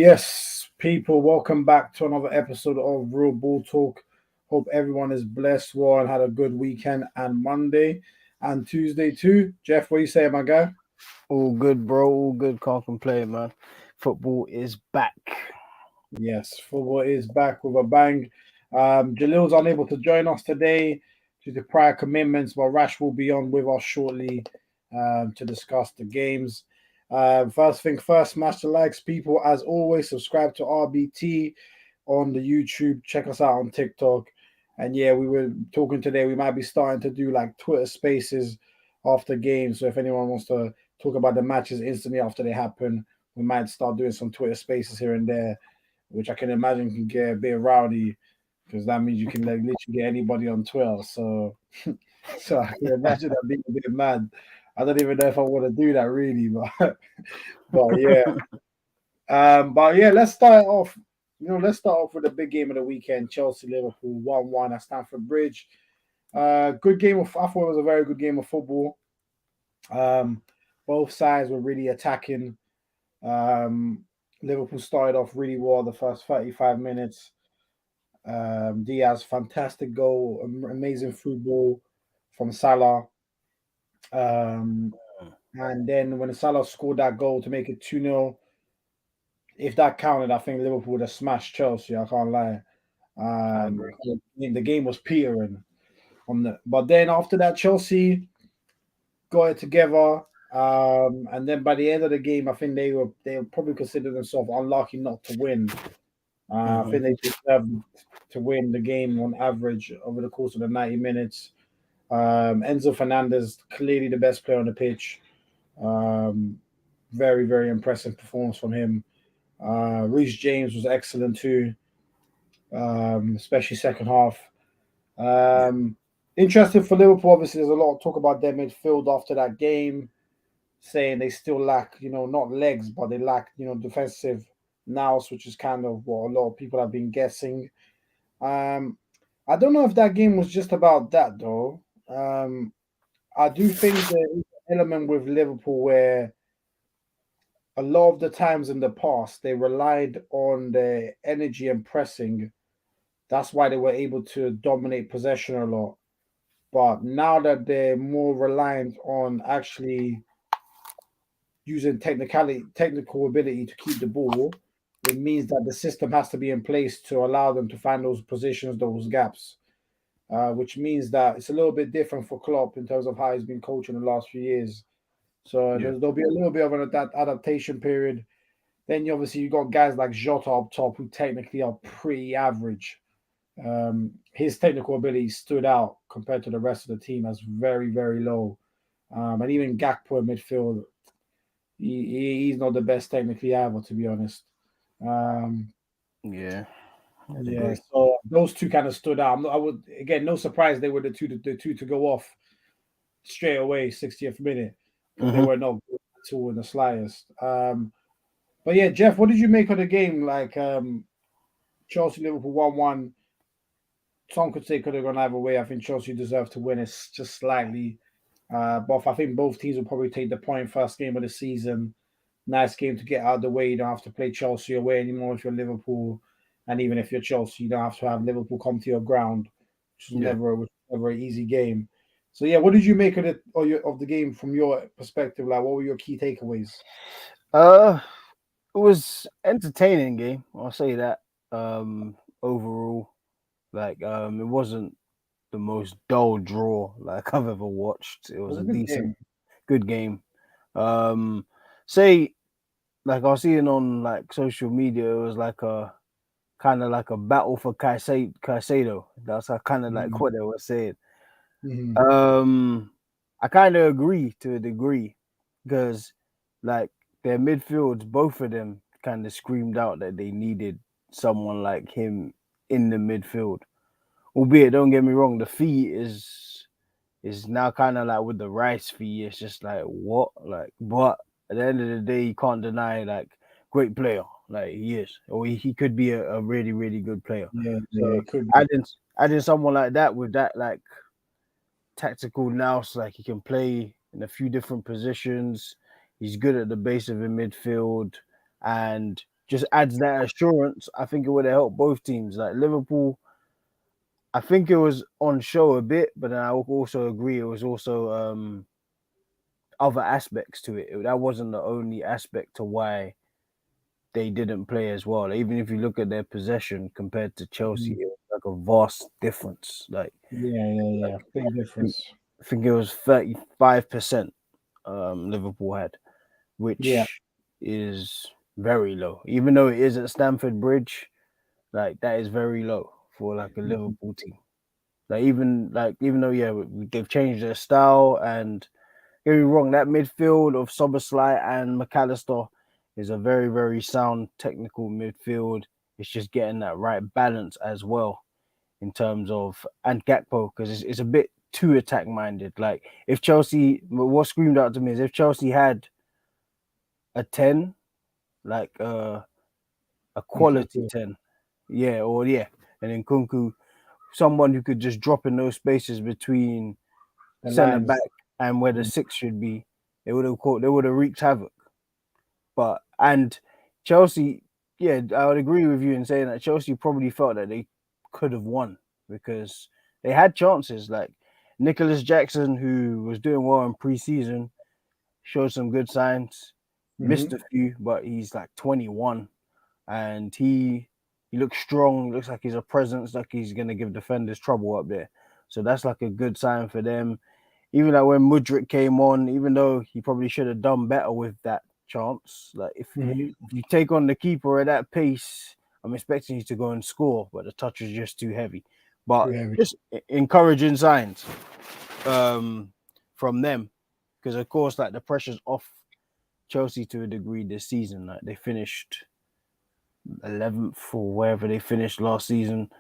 Yes, people, welcome back to another episode of Real Ball Talk. Hope everyone is blessed, well, and had a good weekend and Monday and Tuesday too. Jeff, what you say, my guy? All good, bro. All good. Can't complain, man. Football is back. Yes, football is back with a bang. Jalil's unable to join us today due to prior commitments, but Rash will be on with us shortly to discuss the games. First thing first, smash the likes, people. As always, subscribe to RBT on the YouTube. Check us out on TikTok. And yeah, we were talking today. We might be starting to do like Twitter Spaces after games. So if anyone wants to talk about the matches instantly after they happen, we might start doing some Twitter Spaces here and there, which I can imagine can get a bit rowdy because that means you can like literally get anybody on Twitter. So, so I can imagine that being a bit mad. I don't even know if I want to do that really, but but yeah, but yeah, let's start off. Let's start off with the big game of the weekend: Chelsea Liverpool 1-1 at Stamford Bridge. Good game of. I thought it was a very good game of football. Um, both sides were really attacking. Um, Liverpool started off really well the first 35 minutes. Diaz, fantastic goal, amazing through ball from Salah. Um, and then when Salah scored that goal to make it 2-0, if that counted, I think Liverpool would have smashed Chelsea. I can't lie. I agree. The game was petering on the, but then after that, Chelsea got it together. And then by the end of the game, I think they probably considered themselves unlucky not to win. I Mm-hmm. think they deserved to win the game on average over the course of the 90 minutes. Enzo Fernandez, clearly the best player on the pitch. Um, very, very impressive performance from him. Reece James was excellent too, especially second half. Yeah. Um, Interesting for Liverpool, obviously, there's a lot of talk about their midfield after that game, saying they still lack, not legs, but they lack, defensive nous, which is kind of what a lot of people have been guessing. Um, I don't know if that game was just about that though. I do think there is an element with Liverpool where a lot of the times in the past they relied on their energy and pressing. That's why they were able to dominate possession a lot. But now that they're more reliant on actually using technical ability to keep the ball, it means that the system has to be in place to allow them to find those positions, those gaps. Which means that it's a little bit different for Klopp in terms of how he's been coaching the last few years. So Yeah. there'll be a little bit of an adaptation period. Then you got guys like Jota up top who technically are pretty average. His technical ability stood out compared to the rest of the team as very, very low. And even Gakpo in midfield, he's not the best technically either, to be honest. Um, Yeah. I'd yeah, agree. so those two kind of stood out. I would again, no surprise they were the two to go off straight away, 60th minute, because they Mm-hmm. were not good at all in the slightest. But yeah, Jeff, what did you make of the game? Like Chelsea Liverpool 1-1. Some could say could have gone either way. I think Chelsea deserved to win it just slightly. But I think both teams will probably take the point first game of the season. Nice game to get out of the way. You don't have to play Chelsea away anymore if you're Liverpool. And even if you're Chelsea, you don't have to have Liverpool come to your ground, Yeah. which was never an easy game. So yeah, what did you make of it of the game from your perspective? Like, what were your key takeaways? Uh, it was entertaining game. I'll say that. Overall, it wasn't the most dull draw like I've ever watched. It It was was a a good decent, game. good game. Um, say like I was seeing on like social media, it was like a kind of like a battle for Caicedo. That's kind of like Mhm. what they were saying. Mhm. Um, I kind of agree to a degree because like their midfields, both of them kind of screamed out that they needed someone like him in the midfield. Albeit, don't get me wrong, the fee is now kind of like with the Rice fee. It's just like what, like, but at the end of the day, you can't deny like great player, like he is, or he could be a really really good player. Yeah, yeah, So it could be. adding someone like that with that like tactical nous, like he can play in a few different positions. He's good at the base of the midfield, and just adds that assurance. I think it would have helped both teams. Like Liverpool, I think it was on show a bit, but then I also agree it was also other aspects to it. That wasn't the only aspect to why they didn't play as well. Even if you look at their possession compared to Chelsea, it was like a vast difference. Like, Yeah. Big I difference. think it was 35% Liverpool had, Yeah. which is very low. Even though it is at Stamford Bridge, like that is very low for like a Liverpool team. Even though they've changed their style, and get me wrong, that midfield of Soboslai and McAllister is a very, very sound technical midfield. It's just getting that right balance as well in terms of, and Gakpo, because it's a bit too attack minded. Like if Chelsea, what screamed out to me is if Chelsea had a 10, like a quality Nkunku, 10, and then Kunku, someone who could just drop in those spaces between the centre lines. back and where the six should be, they would have wreaked havoc. And Chelsea, yeah, I would agree with you in saying that Chelsea probably felt that they could have won because they had chances. Like Nicholas Jackson, who was doing well in preseason, showed some good signs. Missed a few, but he's like 21, and he looks strong. He looks like he's a presence. Like he's gonna give defenders trouble up there. So that's like a good sign for them. Even like when Mudryk came on, even though he probably should have done better with that chance. Like if you take on the keeper at that pace, I'm expecting you to go and score, but the touch is just too heavy. But Too heavy. just encouraging signs from them, because of course, like the pressure's off Chelsea to a degree this season. Like they finished 11th or wherever they finished last season,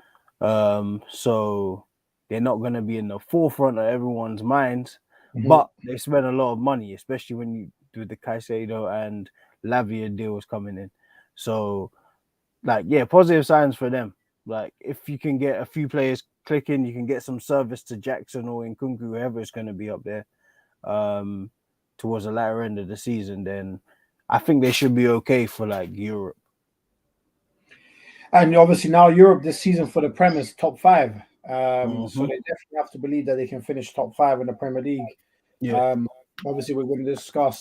so they're not going to be in the forefront of everyone's minds. But they spend a lot of money, especially when you do the Caicedo and Lavia deals coming in. So, like, yeah, positive signs for them. Like, if you can get a few players clicking, you can get some service to Jackson or Nkunku, whoever is going to be up there towards the latter end of the season, then I think they should be okay for like Europe. And obviously now Europe this season for the Prem is top five. So Mhm. they definitely have to believe that they can finish top five in the Premier League. Yeah. Um, Obviously we're going to discuss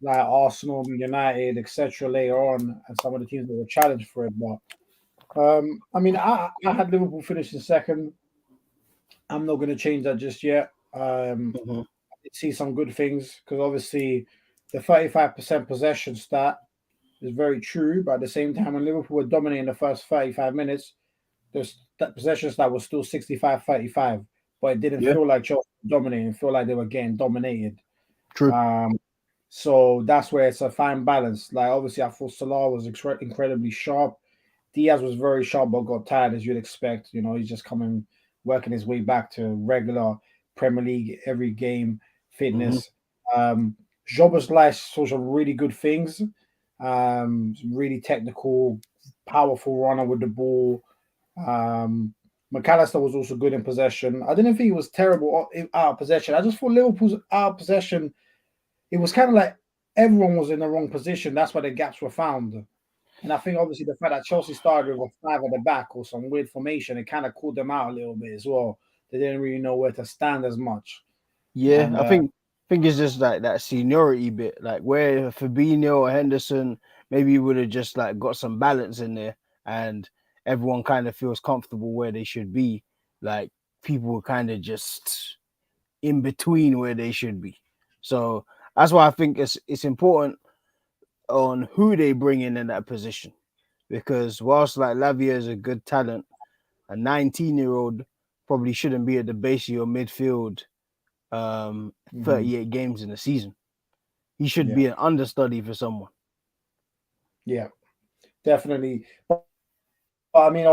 like Arsenal, United, etc. later on, and some of the teams that were challenged for it. But I mean, I had Liverpool finishing second. I'm not going to change that just yet. Mhm. I did see some good things because obviously the 35% possession stat is very true, but at the same time, when Liverpool were dominating the first 35 minutes, that possession stat was still 65-35, but it didn't Yeah. feel like Chelsea were dominating. It felt like they were getting dominated. True. So that's where it's a fine balance. Like obviously, I thought Salah was incredibly sharp. Diaz was very sharp, but got tired as you'd expect. You know, he's just coming, working his way back to regular Premier League every game Mhm. fitness. Joba's life saw some really good things. Really technical, powerful runner with the ball. McAllister was also good in possession. I didn't think he was terrible out of possession. I just thought Liverpool's out of possession. It was kind of like everyone was in the wrong position. That's why the gaps were found. And I think obviously the fact that Chelsea started with a five at the back or some weird formation, it kind of called them out a little bit as well. They didn't really know where to stand as much. Yeah, And I think it's just like that seniority bit, like where Fabinho or Henderson maybe would have just like got some balance in there, and everyone kind of feels comfortable where they should be. Like people were kind of just in between where they should be. So that's why I think it's important on who they bring in that position, because whilst like Lavia is a good talent, a 19-year-old probably shouldn't be at the base of your midfield 38 games in a season. He should yeah, be an understudy for someone. yeah, definitely. But I mean,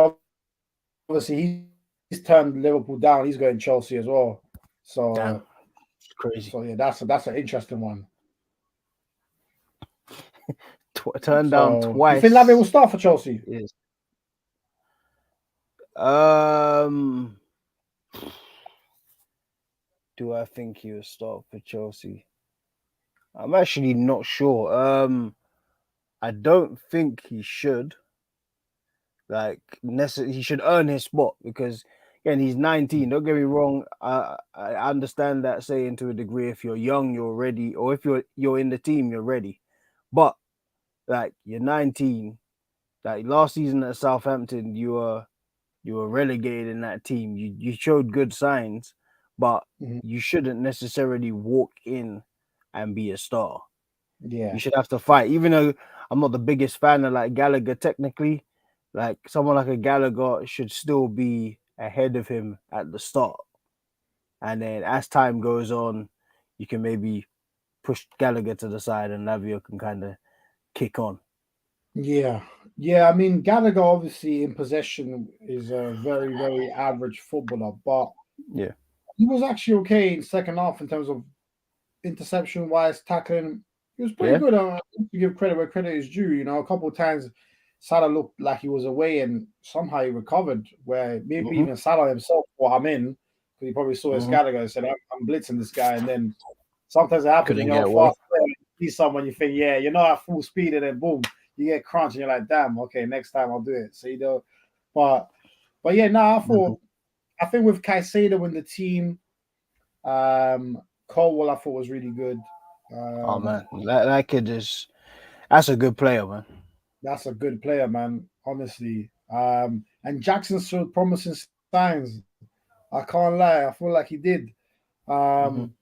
obviously he's turned Liverpool down. He's going Chelsea as well. So, Damn, it's crazy. yeah, that's an interesting one. Turned down So, you think Lavia will twice start for Chelsea? is um. Do I think he will start for Chelsea? I'm actually not sure. I don't think he should. Like, he should earn his spot because, again, he's 19. Don't get me wrong. I understand that saying to a degree. If you're young, you're ready, or if you're in the team, you're ready. But like, you're 19. Like last season at Southampton, you were relegated in that team. You showed good signs, but you shouldn't necessarily walk in and be a star. Yeah. You should have to fight. Even though I'm not the biggest fan of like Gallagher technically, like someone like a Gallagher should still be ahead of him at the start. And then as time goes on, you can maybe push Gallagher to the side and Lavia can kind of kick on. Yeah. Yeah, I mean Gallagher obviously in possession is a very, very average footballer, but Yeah. he was actually okay in second half in terms of interception wise, tackling. He was pretty Yeah. good. To give credit where credit is due. You know, a couple of times Salah looked like he was away and somehow he recovered. Where maybe even Salah himself thought I'm in because he probably saw his Gallagher and said, I'm blitzing this guy. And then sometimes it happens, Couldn't you know, get away. fast player, you see someone, you think, yeah, you're not at full speed, and then boom, you get crunched and you're like, damn, okay, next time I'll do it. So, you know, but yeah, no, I think with Caicedo in the team, Colwell I thought was really good. Oh man, that kid that's a good player, man. That's a good player, man. Honestly, and Jackson showed promising signs. I can't lie. I feel like he did. And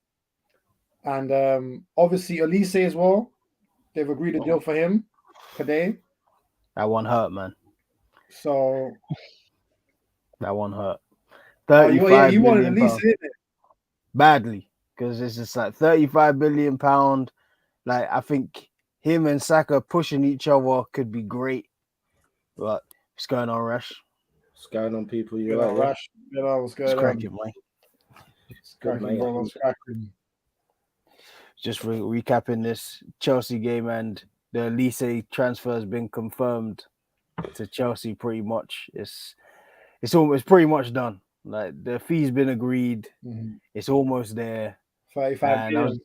obviously Elise as well. They've agreed a deal for him today. That one hurt, man. So that one hurt. You wanted Elise, didn't it? Badly, because it's just like £35 billion. Like, I think him and Saka pushing each other could be great. But what's going on, Rash? What's going on, people? You know, Rash. You know what's going on? Cracking, man. It's cracking, bro. What's cracking? Just recapping this Chelsea game, and the Elise transfer has been confirmed to Chelsea. Pretty much, it's almost pretty much done. Like, the fee's been agreed. It's almost there. 35 million.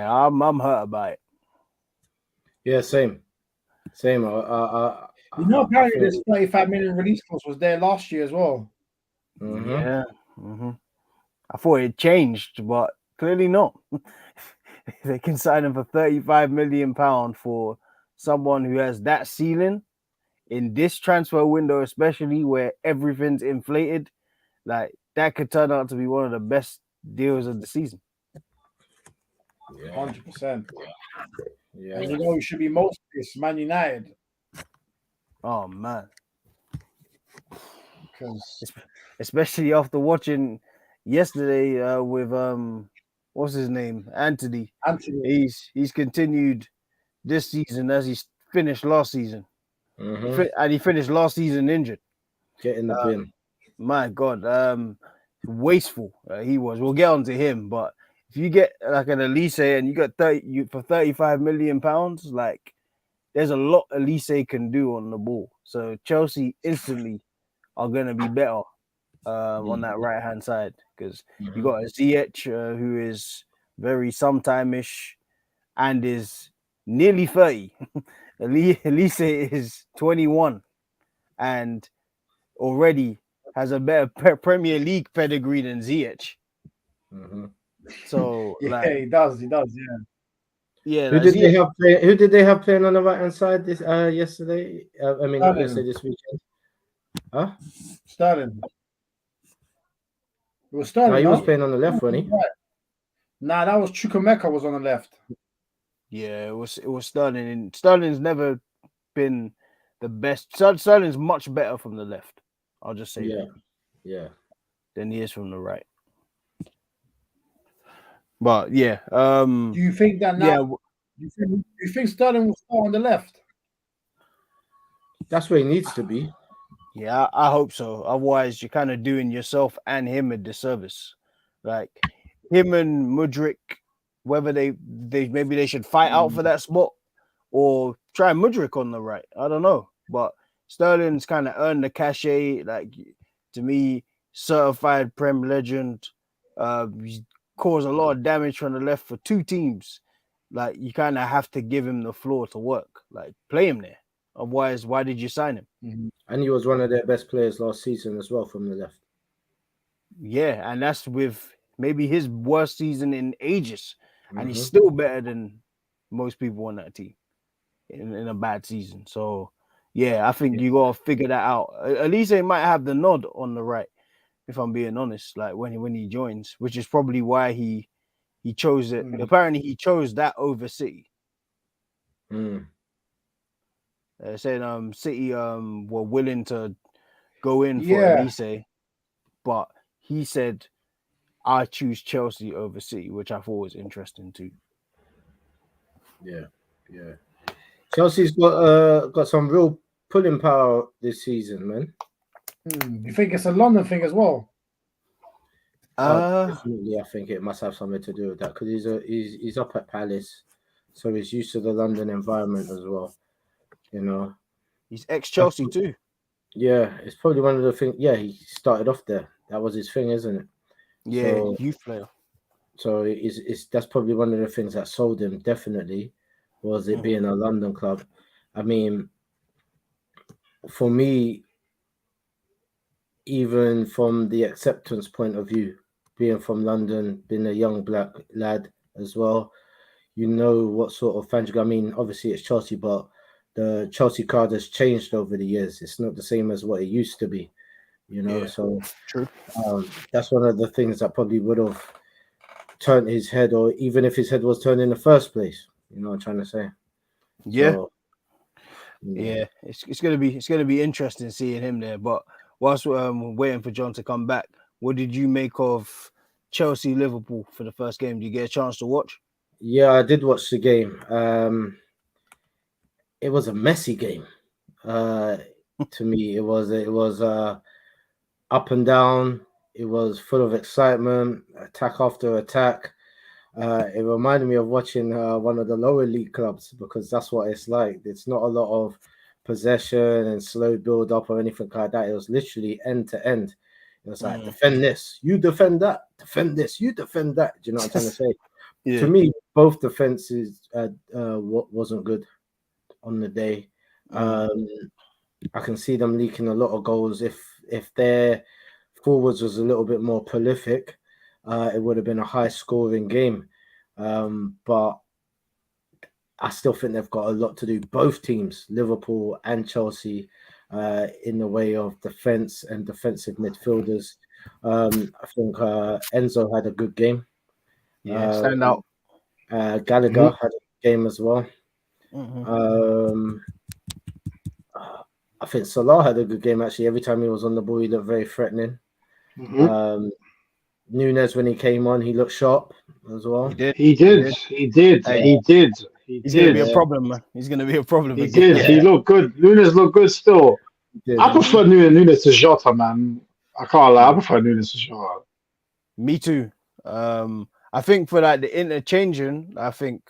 I'm hurt about it. Yeah, same. You know, apparently this 35 million release clause was there last year as well. Yeah. I thought it changed, but clearly not. They can sign him for £35 million for someone who has that ceiling in this transfer window, especially where everything's inflated. Like, that could turn out to be one of the best deals of the season. 100%. Yeah. And you know who should be most of this? Man United. Oh man. Because especially after watching yesterday with what's his name? Anthony. He's continued this season as he finished last season. And he finished last season injured. Get in the bin. My God. Wasteful he was. We'll get on to him, but if you get like an Elise and you got for £35 million, like, there's a lot Elise can do on the ball. So Chelsea instantly are going to be better on that right hand side because you got a Ziyech who is very sometime-ish and is nearly 30. Elise is 21 and already has a better Premier League pedigree than Ziyech. So yeah, he does. Yeah. Yeah. Who did they have playing on the right hand side this yesterday? I mean, not yesterday, this weekend. Huh? Sterling. It was Sterling. No, he was playing on the left, wasn't he? Nah, that was Chukwuemeka was on the left. Yeah, it was Sterling. And Sterling's never been the best. Sterling's much better from the left. I'll just say that. Yeah. Than he is from the right. But yeah. Do you think that now? Yeah. Do you think Sterling will start on the left? That's where he needs to be. Yeah, I hope so. Otherwise, you're kind of doing yourself and him a disservice. Like, him and Mudryk, whether they maybe they should fight out for that spot or try Mudryk on the right. I don't know. But Sterling's kind of earned the cachet. Like, to me, certified Prem legend. He's caused a lot of damage from the left for two teams like you kind of have to give him the floor to work. Like play him there. Otherwise, why did you sign him? Mm-hmm. And he was one of their best players last season as well from the left. Yeah, and that's with maybe his worst season in ages, and he's Mhm. still better than most people on that team in a bad season. So, yeah, I think you gotta figure that out. At least they might have the nod on the right, if I'm being honest. Like when he joins, which is probably why he chose it. Mm. Apparently, he chose that over City. Mm. Saying City were willing to go in for Yeah. Elise, but he said I choose Chelsea over City, which I thought was interesting too. Yeah. Chelsea's got some real pulling power this season, man. You think it's a London thing as well? Definitely, I think it must have something to do with that because he's up at Palace, so he's used to the London environment as well. You know, he's ex-Chelsea too. Yeah, it's probably one of the things. Yeah, he started off there. That was his thing, isn't it? Yeah, So, youth player. So it's that's probably one of the things that sold him. Definitely, was it being a London club. I mean, for me, even from the acceptance point of view, being from London, being a young black lad as well, you know what sort of fans you got. I mean, obviously it's Chelsea, but the Chelsea card has changed over the years. It's not the same as what it used to be, you know. Yeah, so true. That's one of the things that probably would have turned his head, or even if his head was turned in the first place. You know what I'm trying to say? Yeah. So, yeah, it's gonna be interesting seeing him there. But whilst waiting for John to come back, what did you make of Chelsea Liverpool for the first game? Did you get a chance to watch? Yeah, I did watch the game. It was a messy game. To me, it was up and down. It was full of excitement, attack after attack. It reminded me of watching one of the lower league clubs because that's what it's like. It's not a lot of possession and slow build up or anything like that. It was literally end to end. It was like defend this, you defend that, defend this, you defend that. Do you know what I'm trying to say? Yeah. To me, both defenses wasn't good on the day. I can see them leaking a lot of goals. If their forwards was a little bit more prolific, it would have been a high scoring game. But I still think they've got a lot to do, both teams, Liverpool and Chelsea, in the way of defense and defensive midfielders. I think Enzo had a good game. Yeah, stand out. Gallagher had a good game as well. I think Salah had a good game actually. Every time he was on the ball, he looked very threatening. Nunes, when he came on, he looked sharp as well. He did. He's gonna be a problem, man. He's gonna be a problem. He did. Yeah. He looked good. Nunes looked good still. I prefer Nunes to Jota, man. I can't lie. I prefer Nunes to Jota. Me too. I think for like the interchanging, I think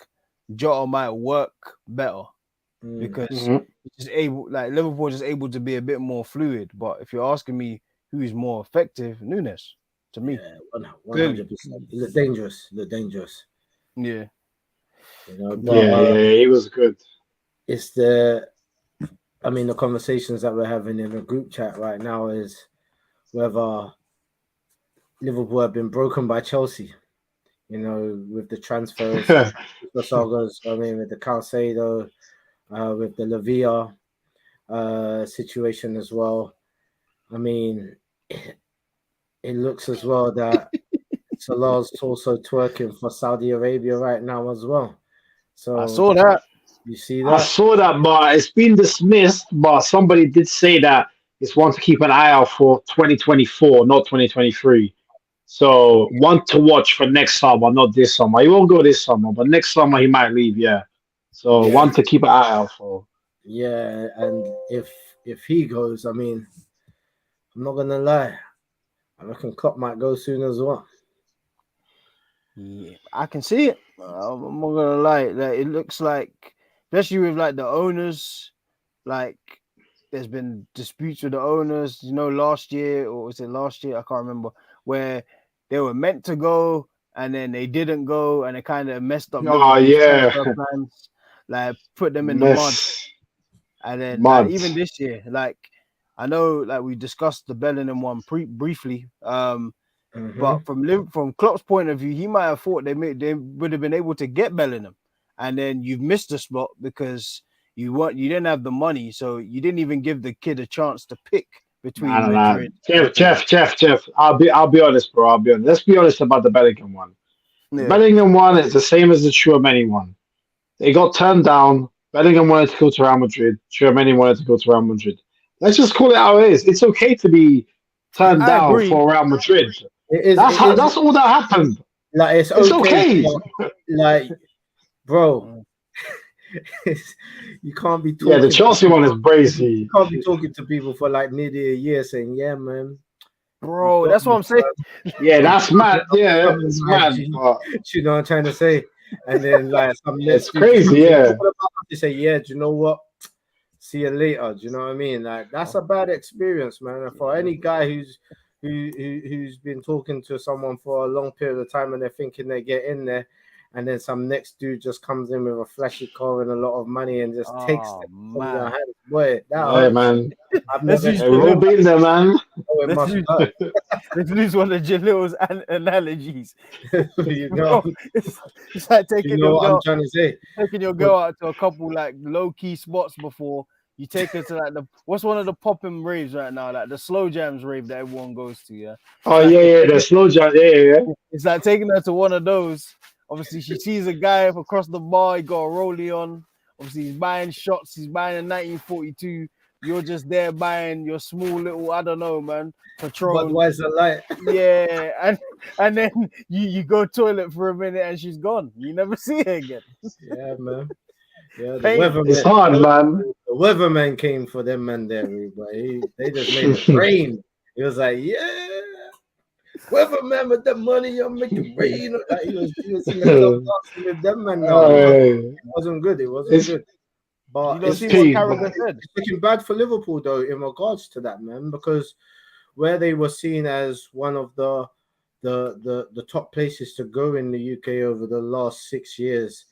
Jota might work better because it's just able, like Liverpool is able to be a bit more fluid. But if you're asking me who is more effective, Nunes to me. Yeah, 100%. Look dangerous. Yeah. You know, but, yeah, he was good. It's the conversations that we're having in the group chat right now is whether Liverpool have been broken by Chelsea. You know, with the transfers, the sagas. I mean, with the Calcedo, with the Lavia situation as well. I mean, it looks as well that Salah's also twerking for Saudi Arabia right now as well. So I saw that. You see that? I saw that, but it's been dismissed. But somebody did say that it's one to keep an eye out for 2024, not 2023. So one to watch for next summer, not this summer. He won't go this summer, but next summer he might leave. Yeah. So one to keep an eye out for. Yeah, and if he goes, I mean, I'm not gonna lie. I reckon Klopp might go soon as well. Yeah, I can see it. I'm not gonna lie. Like, it looks like, especially with like the owners, like there's been disputes with the owners. You know, last year, or was it last year? I can't remember, where they were meant to go and then they didn't go, and it kind of messed up Oh Liverpool's yeah, transfer plans, like put them in the mud. mess, And then like, mud. even this year, like I know, like we discussed the Bellingham one briefly, but from Klopp's point of view, he might have thought they would have been able to get Bellingham, and then you've missed the spot because you didn't have the money, so you didn't even give the kid a chance to pick between Nah. Madrid. Jeff. I'll be honest, bro. I'll be honest. Let's be honest about the Bellingham one. The Yeah. Bellingham one is the same as the Tchouaméni one. They got turned down. Bellingham wanted to go to Real Madrid. Tchouaméni wanted to go to Real Madrid. Let's just call it how it is. It's okay to be turned I down agree. for Real Madrid. That's That's all that happened. like it's okay. But, like, bro, you can't be talking. Yeah, the Chelsea one is brazy. You can't be talking to people for like nearly a year saying, "Yeah, man, Bro, that's what I'm saying. Yeah, that's mad. Yeah, it's mad. But you know what I'm trying to say?" And then like it's crazy. Yeah. You say, "Yeah, do you know what? See you later." Do you know what I mean? Like that's a bad experience, man. And for any guy who's been talking to someone for a long period of time and they're thinking they get in there, and then some next dude just comes in with a flashy car and a lot of money and just takes them from your hands. Boy, that hurts. Man. I've never we've been there, man. Let's lose one of Jalil's analogies. You know, it's like taking what I'm trying to say. Taking your girl out to a couple like low key spots before you take her to like what's one of the popping raves right now, like the slow jams rave that everyone goes to. Yeah. Oh yeah, the slow jam. Yeah. It's like taking her to one of those. Obviously, she sees a guy across the bar. He got a rollie on. Obviously, he's buying shots. He's buying a 1942. You're just there buying your small little, I don't know, man, Patron. Budweiser light. Yeah, and then you go toilet for a minute and she's gone. You never see her again. Yeah, man. Yeah, it's hard, man. The weatherman came for them, man. There, but they just made it rain. He was like, "Yeah, weatherman with the money, I'm making rain." Like, he was in the club dancing with them, man. No, it wasn't good. It wasn't good. But you don't see what Carragher said. It's looking bad for Liverpool, though, in regards to that, man, because where they were seen as one of the top places to go in the UK over the last 6 years,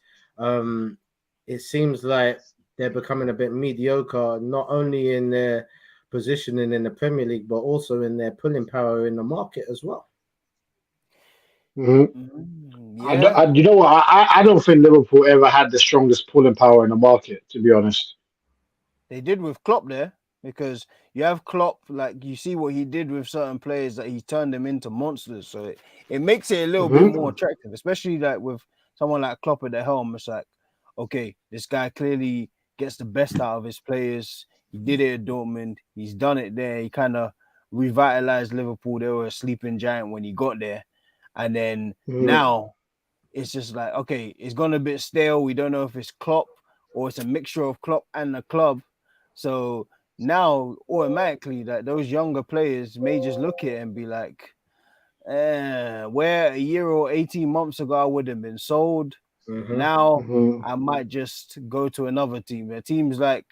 it seems like they're becoming a bit mediocre, not only in their positioning in the Premier League, but also in their pulling power in the market as well. Mm-hmm. Yeah. You know what? I don't think Liverpool ever had the strongest pulling power in the market, to be honest. They did with Klopp there, because you have Klopp, like you see what he did with certain players, that he turned them into monsters. So it makes it a little bit more attractive, especially like with someone like Klopp at the helm. It's like, okay, this guy clearly gets the best out of his players. He did it at Dortmund. He's done it there. He kind of revitalized Liverpool. They were a sleeping giant when he got there. And then now it's just like, okay, it's gone a bit stale. We don't know if it's Klopp or it's a mixture of Klopp and the club. So now automatically that those younger players may just look at it and be like, where a year or 18 months ago I would have been sold. Now I might just go to another team. Teams like,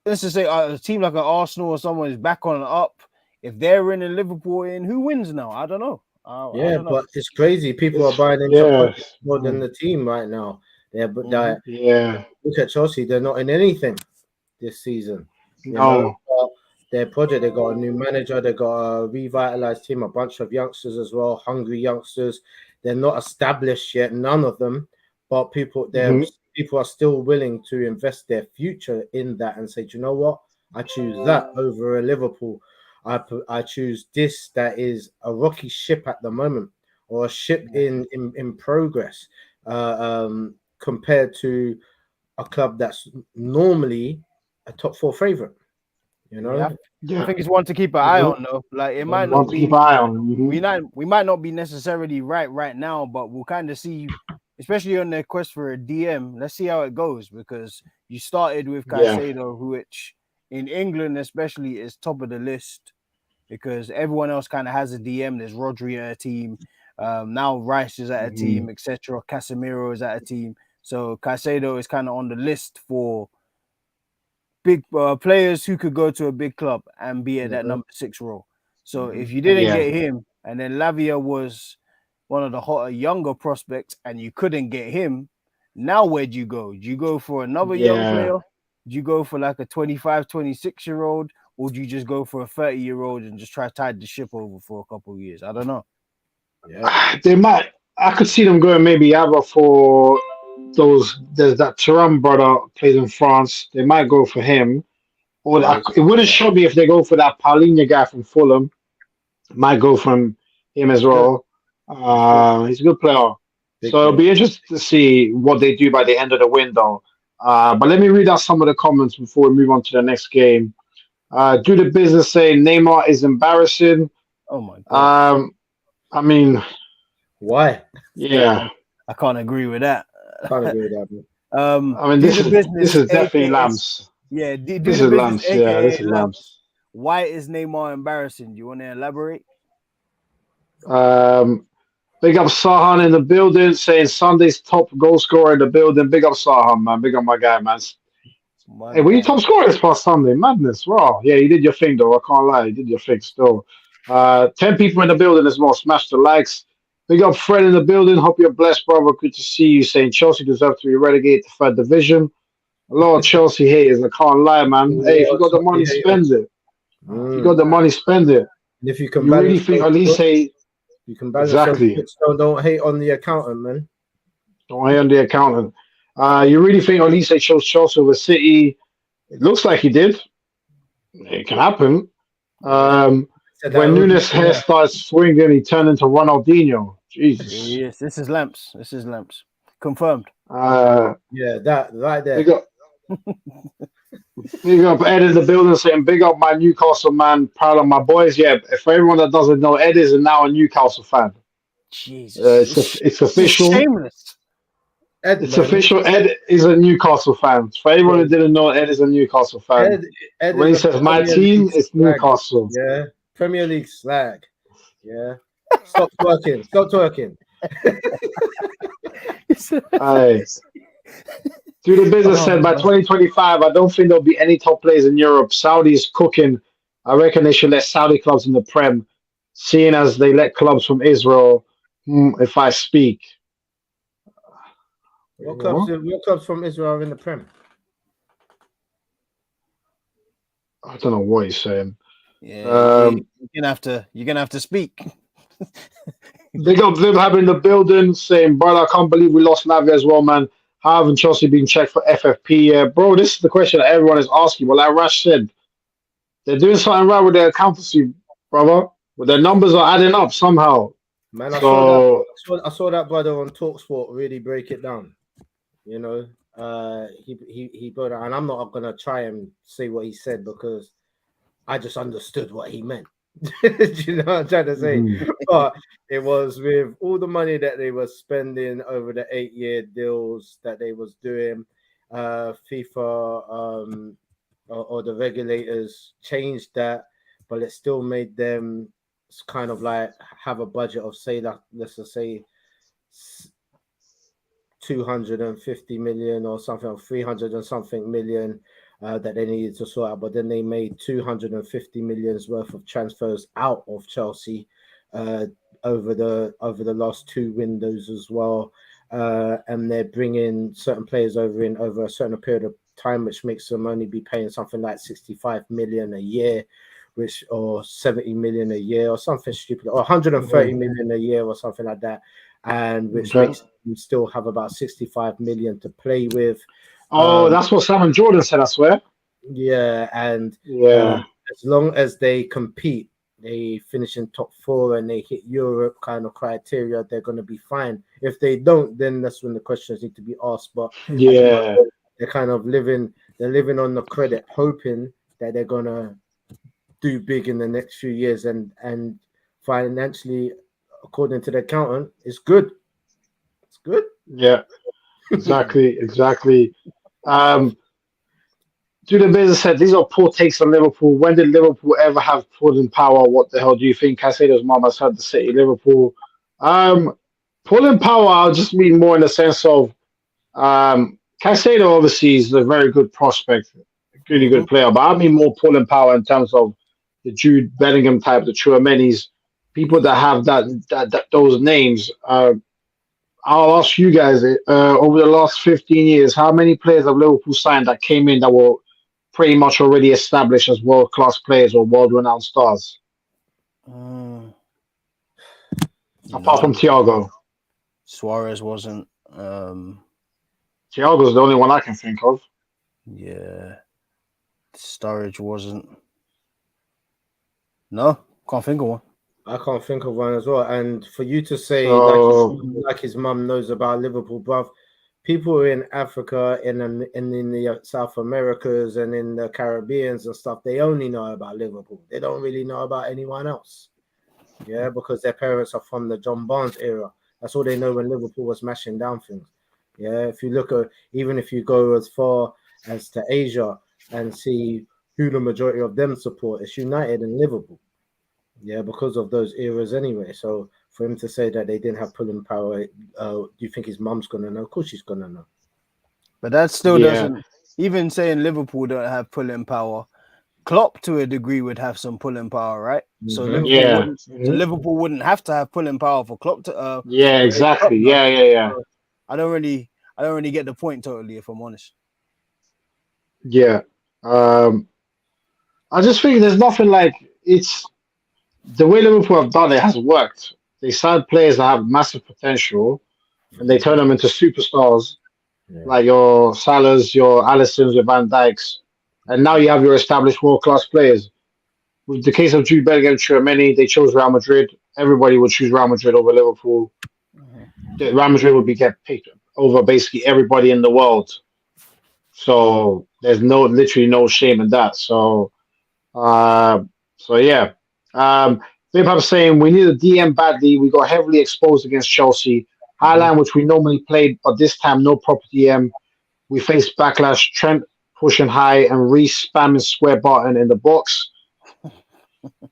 let's just say a team like an Arsenal or someone is back on and up. If they're in and Liverpool in, who wins now? I don't know. I don't know. But it's crazy. People are buying into more than the team right now. Look at Chelsea. They're not in anything this season. You know, their project. They got a new manager. They got a revitalized team. A bunch of youngsters as well, hungry youngsters. They're not established yet, none of them. But people are still willing to invest their future in that and say, do you know what? I choose that over a Liverpool. I choose this that is a rocky ship at the moment, or a ship in progress, compared to a club that's normally a top 4 favorite. You know, I think it's one to keep an eye on, though. Like it might not be. Keep an eye on. We might not be necessarily right now, but we'll kind of see, especially on their quest for a DM. Let's see how it goes, because you started with Caicedo, which in England especially is top of the list, because everyone else kind of has a DM. There's Rodri at a team. Now Rice is at a team, etc. Casemiro is at a team. So Caicedo is kind of on the list for big players who could go to a big club and be at that number 6 role. So if you didn't get him, and then Lavia was one of the hotter younger prospects, and you couldn't get him. Now where'd you go? Do you go for another young player? Do you go for like a 25, 26-year-old? Or do you just go for a 30-year-old and just try to tide the ship over for a couple of years? I don't know. Yeah. They might. I could see them going maybe either for those. There's that Thuram brother plays in France. They might go for him. Or it wouldn't shock me if they go for that Paulinho guy from Fulham. Might go from him as well. He's a good player. So it'll be interesting to see what they do by the end of the window. But let me read out some of the comments before we move on to the next game. Do the business saying Neymar is embarrassing. Oh my god. I mean, why? Yeah, I can't agree with that. Can't agree with that. I mean, this is definitely Lambs. Yeah, this is Lambs. Yeah, this is Lambs. Why is Neymar embarrassing? Do you want to elaborate? Big up Sahan in the building, saying Sunday's top goal scorer in the building. Big up Sahan, man. Big up my guy, man. Hey, were you top scorer this past Sunday? Madness. Wow. Yeah, you did your thing, though. I can't lie. You did your thing still. 10 people in the building as well. Smash the likes. Big up Fred in the building. Hope you're blessed, brother. Good to see you. Saying Chelsea deserve to be relegated to third division. A lot of Chelsea haters. I can't lie, man. Hey, if you got the money, spend it. If you got the money, spend it. And if you can really think at least say you can balance exactly. So don't hate on the accountant, man. Don't hate on the accountant. You really think Olise chose Chelsea over City? It looks like he did. It can happen. When Nunes' hair starts swinging, he turned into Ronaldinho. Jesus. Yes, this is Lamps. This is Lamps. Confirmed. Yeah, that right there. Big up Ed in the building saying, big up my Newcastle man, proud of my boys. Yeah, for everyone that doesn't know, Ed is now a Newcastle fan. Jesus. It's official. It's shameless. It's official. Ed is a Newcastle fan. For anyone who didn't know, Ed is a Newcastle fan. Ed when he says my team, it's Newcastle. Yeah, Premier League slag. Yeah. Stop twerking. Stop twerking. Do the business said by 2025, I don't think there'll be any top players in Europe. Saudi is cooking. I reckon they should let Saudi clubs in the Prem, seeing as they let clubs from Israel. If I speak. What clubs from Israel are in the Prem? I don't know what he's saying. Yeah, you're gonna have to speak. Big up Vib in the building saying, brother, I can't believe we lost Lavia as well, man. How haven't Chelsea been checked for FFP? Yeah, bro, this is the question that everyone is asking. Well, like Rash said, they're doing something right with their accountancy, brother. But their numbers are adding up somehow. Man, I saw that brother on TalkSport really break it down. You know, he brought it, and I'm not gonna try and say what he said because I just understood what he meant. Do you know what I'm trying to say? But it was with all the money that they were spending over the 8-year deals that they was doing, FIFA or the regulators changed that, but it still made them kind of like have a budget of say that let's just say 250 million or something, or 300 and something million that they needed to sort out, but then they made 250 millions worth of transfers out of Chelsea over the last 2 windows as well, and they're bringing certain players over a certain period of time, which makes them only be paying something like 65 million a year, or 70 million a year or something stupid, or 130 million a year or something like that, and which makes them still have about 65 million to play with. That's what Sam and Jordan said, I swear. Yeah, and as long as they compete, they finish in top 4 and they hit Europe kind of criteria, they're going to be fine. If they don't, then that's when the questions need to be asked. But they're kind of living on the credit, hoping that they're going to do big in the next few years, and financially, according to the accountant, it's good. It's good. Yeah. Exactly. Do the business said these are poor takes on Liverpool. When did Liverpool ever have pulling power? What the hell do you think? Caicedo's mom has heard the City, Liverpool. Pulling power, I'll just mean more in the sense of Caicedo obviously is a very good prospect, really good player, but I mean more pulling power in terms of the Jude Bellingham type, the Tchouaménis, people that have that those names. I'll ask you guys. Over the last 15 years, how many players have Liverpool signed that came in that were pretty much already established as world class players or world renowned stars? Apart from None. Thiago. Suarez wasn't. Thiago's the only one I can think of. Yeah. Sturridge wasn't. No, can't think of one. I can't think of one as well. And for you to say So- like his mum knows about Liverpool, bruv, people in Africa and in the South Americas and in the Caribbeans and stuff, they only know about Liverpool. They don't really know about anyone else. Yeah, because their parents are from the John Barnes era. That's all they know when Liverpool was smashing down things. Yeah, if you look at, even if you go as far as to Asia and see who the majority of them support, it's United and Liverpool. Yeah, because of those eras anyway. So for him to say that they didn't have pulling power, do you think his mum's gonna know? Of course she's gonna know. But that still Yeah. doesn't. Even saying Liverpool don't have pulling power, Klopp to a degree would have some pulling power, right? So Mhm. Liverpool Yeah. wouldn't. So Liverpool wouldn't have to have pulling power for Klopp to. Yeah, exactly. Klopp now. Yeah. I don't really get the point totally, if I'm honest. Yeah. I just think there's nothing like it's the way Liverpool have done it has worked. They sign players that have massive potential and they turn them into superstars, Yeah. like your Salahs, your Alissons, your Van Dijks, and now you have your established world class players. With the case of Jude Bellingham, Tchouameni, they chose Real Madrid. Everybody would choose Real Madrid over Liverpool. Real Madrid would be get picked over basically everybody in the world. So there's literally no shame in that. So yeah. Vip saying we need a DM badly. We got heavily exposed against Chelsea. Haaland, which we normally played, but this time no proper DM. We faced backlash. Trent pushing high and spamming square button in the box.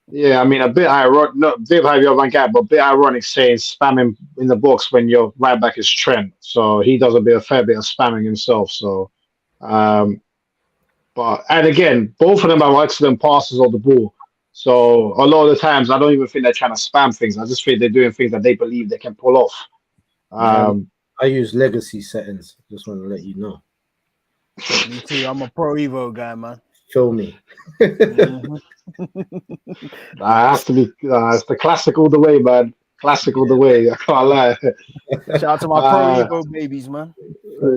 Yeah, I mean a bit ironic. Not Vip have your guy, but a bit ironic saying spamming in the box when your right back is Trent. So he does a fair bit of spamming himself. So, but and again, both of them are excellent passes of the ball. So a lot of the times, I don't even think they're trying to spam things. I just think they're doing things that they believe they can pull off. I use legacy settings. Just want to let you know. Me too. I'm a Pro Evo guy, man. Show me. Mhm. That has to be it's the classic all the way, man. Classic all the way. I can't lie. Shout out to my Pro Evo babies, man.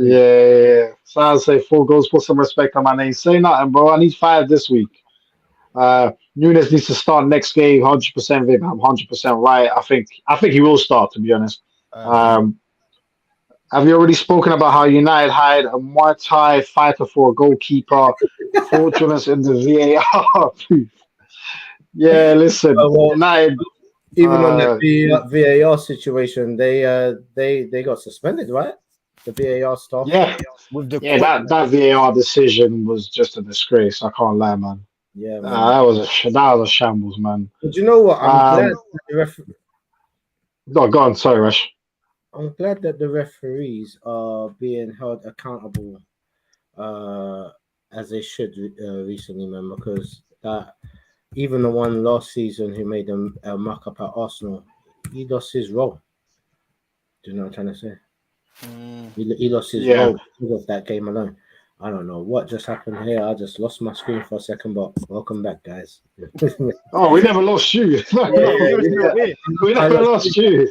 Yeah. So I'll say 4 goals. Put some respect on my name. Say nothing, bro. I need 5 this week. Nunes needs to start next game. 100%. Vip, I'm 100% right. I think he will start. To be honest. Have you already spoken about how United hired a Muay Thai fighter for a goalkeeper? Fortunate in the VAR. Yeah, listen, United. Even on the VAR situation, they got suspended, right? The VAR staff. Yeah, With the that VAR decision was just a disgrace. I can't lie, man. Yeah, man. That was a shambles, man. But you know what? I'm glad that the No, go on. Sorry, Rush. I'm glad that the referees are being held accountable as they should recently, man, because that even the one last season who made a muck up at Arsenal, he lost his role. Do you know what I'm trying to say? He lost his role because of that game alone. I don't know what just happened here. I just lost my screen for a second, but welcome back, guys. Oh, we never lost you. We never lost you.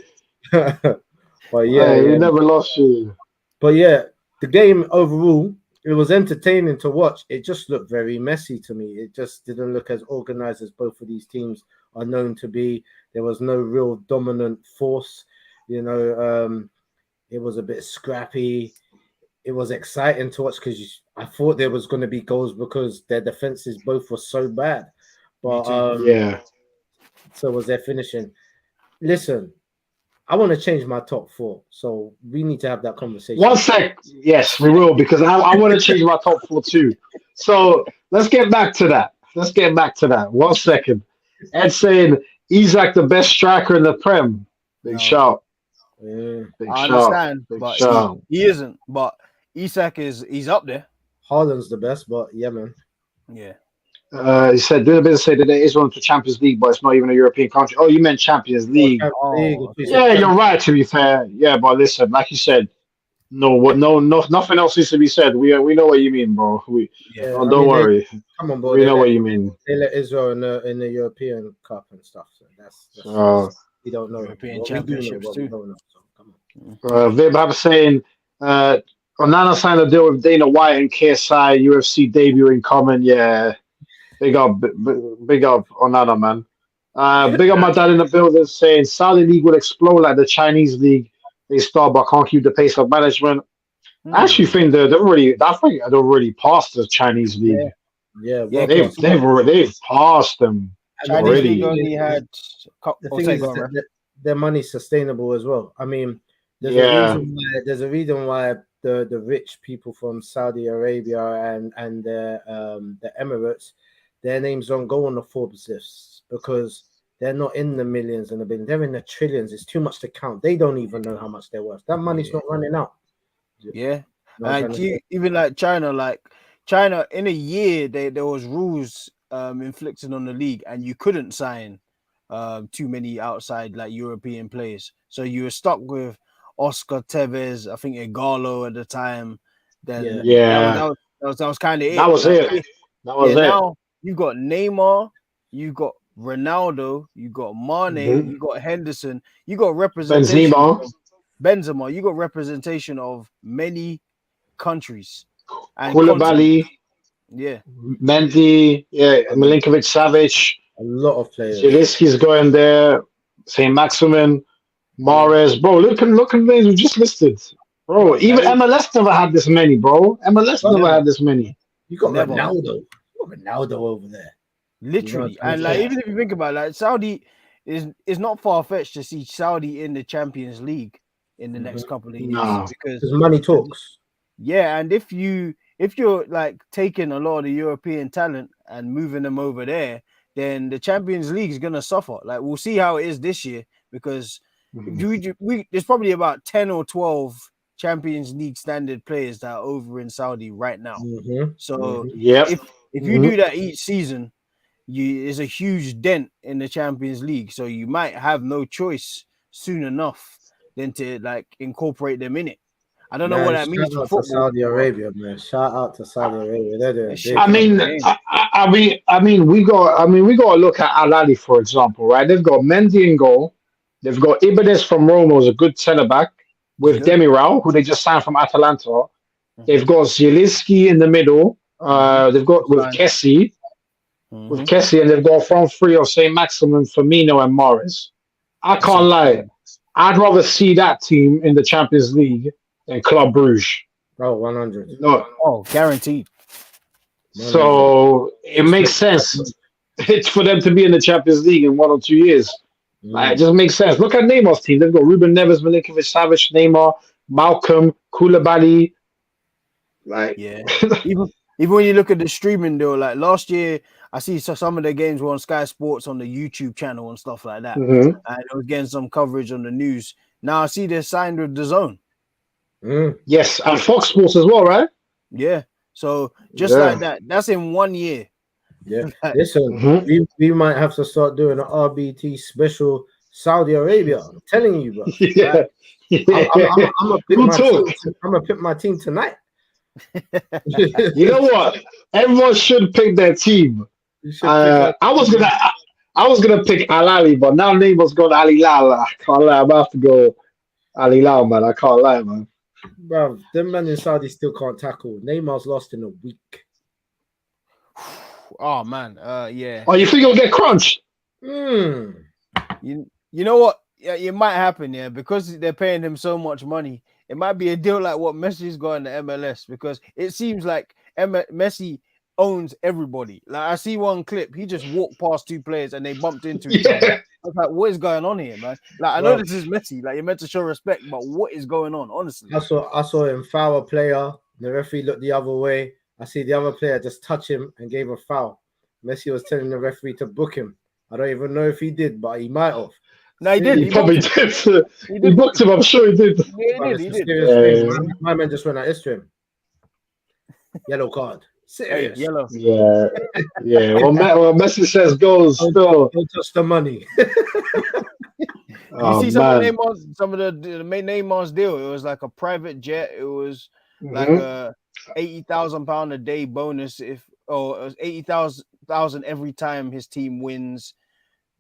But yeah, we never lost you. But yeah, the game overall, it was entertaining to watch. It just looked very messy to me. It just didn't look as organized as both of these teams are known to be. There was no real dominant force. You know, it was a bit scrappy. It was exciting to watch because I thought there was going to be goals because their defenses both were so bad. But so was their finishing. Listen, I want to change my top 4, so we need to have that conversation. 1 sec. Yes, we will, because I want to change my top 4 too. So let's get back to that. 1 second. Ed saying Isak the best striker in the Prem. Big shout. Yeah. I understand, but he isn't. But Isak he's up there. Haaland's the best, but yeah, man. Yeah. He said, doing a business say that there is one for Champions League, but it's not even a European country. Oh, you meant Champions League. Oh, Yeah, you're right. To be fair, yeah, but listen, like you said, nothing else needs to be said. We know what you mean, bro. Don't worry. Come on, bro. We know what you mean. They let Israel in the European Cup and stuff. So that's we don't know. European What Championships we too. don't know, so come on. Vib saying, Onana signed a deal with Dana White and KSI UFC debut in common. Yeah, big up Onana, man. Big up my dad in the building saying Saudi league will explode like the Chinese league. They start but can't keep the pace of management. I actually think they're already past the Chinese league. Yeah, they've passed them Chinese already. league only had. The thing is that their money's sustainable as well. I mean, there's a reason why the rich people from Saudi Arabia and the Emirates, their names don't go on the Forbes lists because they're not in the millions and the billions. They're in the trillions. It's too much to count. They don't even know how much they're worth. That money's not running out. Yeah, and even like China in a year there was rules inflicted on the league, and you couldn't sign too many outside like European players. So you were stuck with Oscar Tevez, I think Igalo at the time. Then that was kind of it. That was it. Now you've got Neymar, you've got Ronaldo, you got Mane, you got Henderson, you got representation Benzema, you got representation of many countries. And Koulibaly, Mendy, Milinkovic Savic, a lot of players. Zielinski's going there, St. Maximin, Mahrez, bro. Look at the names we just listed. Bro, even MLS never had this many, bro. MLS never had this many. You got Ronaldo. You got Ronaldo over there. Literally. And like even if you think about it, like Saudi is not far-fetched to see Saudi in the Champions League in the next couple of years because money talks. Yeah, and if you're like taking a lot of the European talent and moving them over there, then the Champions League is gonna suffer. Like we'll see how it is this year because there's probably about 10 or 12 Champions League standard players that are over in Saudi right now. So if you do that each season, there's a huge dent in the Champions League. So you might have no choice soon enough than to like incorporate them in it. I don't know what that means for football. Saudi Arabia, man. Shout out to Saudi Arabia. They're doing we got to look at Al Ahly, for example, right? They've got Mendy in goal. They've got Ibanez from Roma, who's a good centre back, with Demiral, who they just signed from Atalanta. They've got Zielinski in the middle. They've got with Kessie. With Kessie, and they've got a front three of St. Maximin, Firmino, and Mahrez. I can't lie. I'd rather see that team in the Champions League than Club Brugge. Oh, 100. No. Oh, guaranteed. So it makes sense. It's for them to be in the Champions League in 1 or 2 years. Like, it just makes sense. Look at Neymar's team. They've got Ruben Neves, Milinkovic Savic, Neymar, Malcolm, Koulibaly. Like, even when you look at the streaming deal, like last year, I see some of their games were on Sky Sports on the YouTube channel and stuff like that. And it was getting some coverage on the news. Now I see they're signed with DAZN. Yes, and Fox Sports as well, right? Yeah. So just like that, that's in 1 year. Yeah. Listen, we might have to start doing an RBT special Saudi Arabia. I'm telling you, bro. I'm gonna pick my team tonight. You know what? Everyone should pick their team. I was gonna pick Al Ahly, but now Neymar's got Al Hilal. I can't lie. I'm gonna have to go Al Hilal, man. I can't lie, man. Bro, them men in Saudi still can't tackle. Neymar's lost in a week. Oh man, yeah. Oh, you think he'll get crunched? You know what? Yeah, it might happen, yeah, because they're paying him so much money. It might be a deal like what Messi's got in the MLS because it seems like Messi owns everybody. Like I see one clip, he just walked past two players and they bumped into each other. I was like, what is going on here, man? Like I know this is Messi, like you're meant to show respect, but what is going on, honestly? I saw him foul a player. The referee looked the other way. I see the other player just touch him and gave a foul. Messi was telling the referee to book him. I don't even know if he did, but he might have. No, he did. He probably did. He booked him. I'm sure he did. Yeah, he did. My man just went out to him. Yellow card. Serious. Yellow. Yeah, yeah. Well, Messi says goals still. Don't touch the money. You Oh see some of man. the main Neymar's deal. It was like a private jet. It was like Mhm. a £80,000 a day bonus it was 80,000 every time his team wins.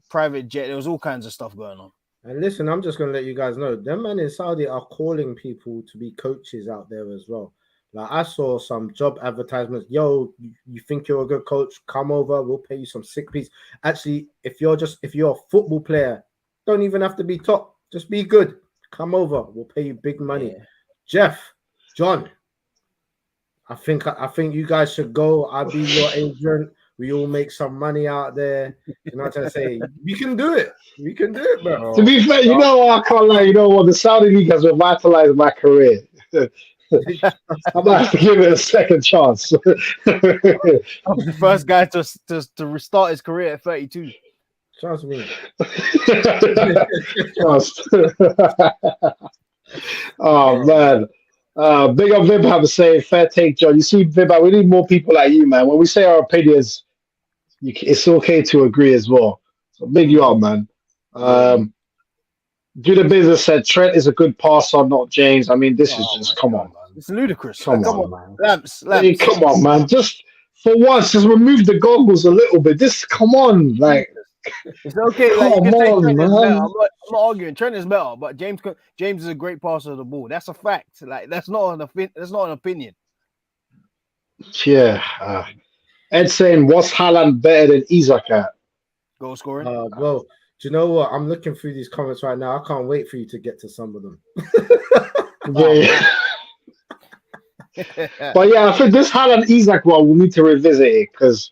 Private jet. There was all kinds of stuff going on. And listen, I'm just gonna let you guys know, them men in Saudi are calling people to be coaches out there as well. Like I saw some job advertisements. Yo, you think you're a good coach? Come over. We'll pay you some sick piece. Actually, if you're a football player, don't even have to be top. Just be good. Come over. We'll pay you big money. Yeah. Jeff, John, I think you guys should go. I'll be your agent. We all make some money out there. You know what I'm trying to say? We can do it. We can do it, bro. To be fair, you know what? I can't lie. You know what? The Saudi league has revitalized my career. I might have to give it a second chance. I'm the first guy to restart his career at 32. Trust me. Trust. Oh man. Big up Vibhab saying fair take, John. You see, Vibhab, we need more people like you, man. When we say our opinions, it's okay to agree as well. So big you up, man. Do the business said Trent is a good passer, not James. I mean, this is just come on, man. It's ludicrous. Come on, man. Lamps. Hey, come on, man. Just for once, just remove the goggles a little bit. Just come on, like. It's okay. Like, Come you can say on, Trent is man. better. I'm not arguing. Trent is better, but James is a great passer of the ball. That's a fact. Like that's not an opinion. Yeah. Ed saying, what's Haaland better than Isak at? Goal scoring. Bro, do you know what? I'm looking through these comments right now. I can't wait for you to get to some of them. Yeah. But yeah, I think this Haaland Isak one, we'll need to revisit it because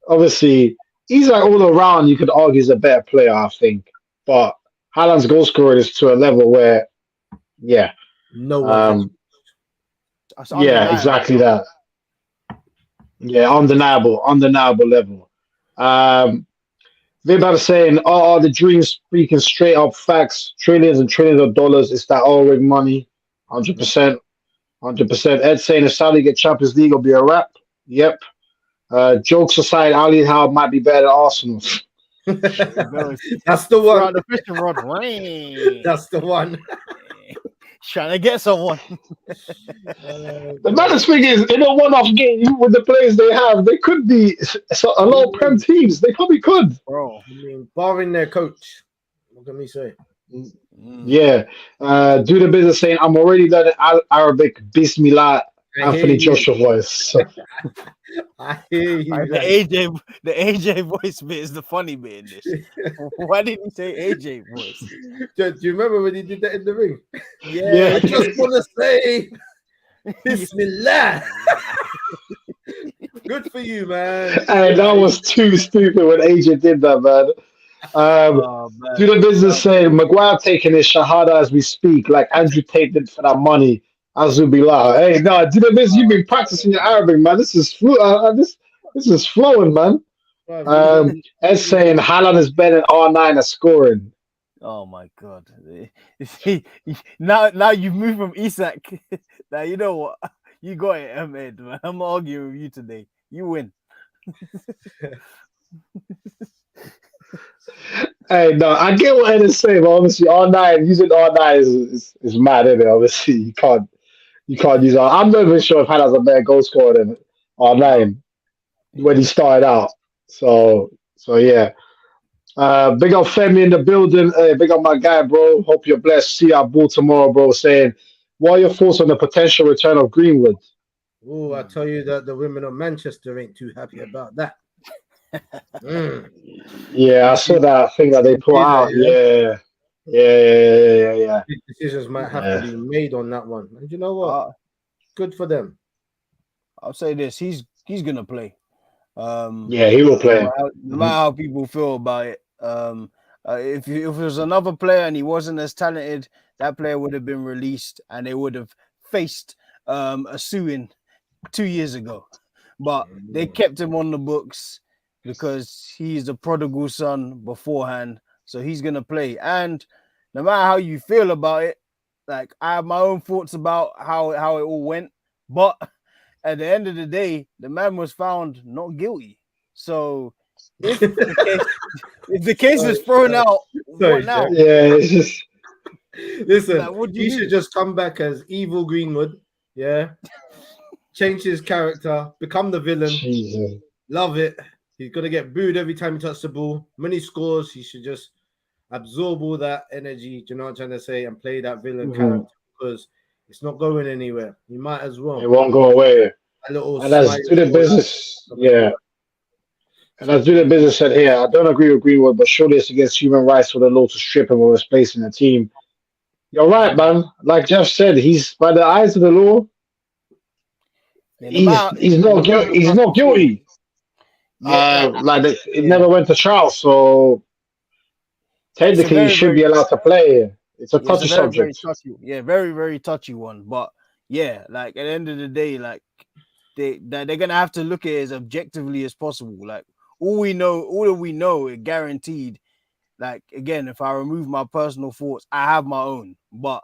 obviously Isak all around, you could argue, is a better player, I think. But Haaland's goal scoring is to a level where, yeah. No one. Yeah, exactly that. Yeah, undeniable level. Vibhab is saying, oh, the dreams speaking straight up facts, trillions and trillions of dollars. It's that all rig money, 100%. 100%. Ed saying if Saudi get Champions League, it'll be a wrap. Yep. Jokes aside, Ali Howe might be better than Arsenal. That's the one. The fishing rod. That's the one. Trying to get someone. The maddest thing is, in a one-off game with the players they have, they could be a lot of Prem teams. They probably could. Bro, I mean, barring their coach. What can we say? Yeah. Do the business saying, I'm already learning Arabic. Bismillah. Anthony Joshua voice. So. I hear you. The AJ voice bit is the funny bit in this. Why did he say AJ voice? Do you remember when he did that in the ring? Yeah. I just want to say, Bismillah. Good for you, man. And that was too stupid when AJ did that, man. Man. Do the business saying, Maguire taking his shahada as we speak, like Andrew Tate did for that money. Azubillah. Hey, no, do the business. You've been practicing your Arabic, man. This is this is flowing, man. Ed saying Haaland is better than R9 at scoring. Oh my god! Now you've moved from Isak. Now you know what you got it, Ahmed. Man. I'm not arguing with you today. You win. Hey, no, I get what Ed is saying, but obviously R9 using R9 is mad, isn't it? Obviously, you can't use R. I'm not even sure if Haaland's a better goal scorer than R9 when he started out. So yeah. Big up Femi in the building. Hey, big up my guy, bro. Hope you're blessed. See you at Bull tomorrow, bro. Saying, what are your thoughts on the potential return of Greenwood? Oh, I tell you that the women of Manchester ain't too happy about that. Yeah, I saw that thing that they put out. Yeah. Decisions might have to be made on that one. And you know what? Good for them. I'll say this: he's gonna play. Yeah, he will play. No matter how people feel about it. If it was another player and he wasn't as talented, that player would have been released and they would have faced a suing 2 years ago. But they kept him on the books because he's a prodigal son beforehand, so he's gonna play. And no matter how you feel about it, like I have my own thoughts about how it all went, but at the end of the day, the man was found not guilty. So if the case is thrown out, what now? Yeah, it's just listen. Like, what do He you should do? just come back as evil Greenwood. Yeah, change his character, become the villain. Jesus. Love it. He's gonna get booed every time he touches the ball. When he scores, he should just absorb all that energy. Do you know what I'm trying to say? And play that villain character because it's not going anywhere. You might as well. It won't go away. A little And let's do the smile. business. Yeah. And let's do the business said here. I don't agree with Greenwood, but surely it's against human rights for the law to strip him of his place in the team. You're right, man. Like Jeff said, he's by the eyes of the law. He's not guilty. He's not guilty. Yeah, It never went to trial, so technically he should be allowed to play. It's a touchy subject. Very, very touchy one. But yeah, like at the end of the day, like they're gonna have to look at it as objectively as possible. Like all we know, it guaranteed. Like again, if I remove my personal thoughts, I have my own. But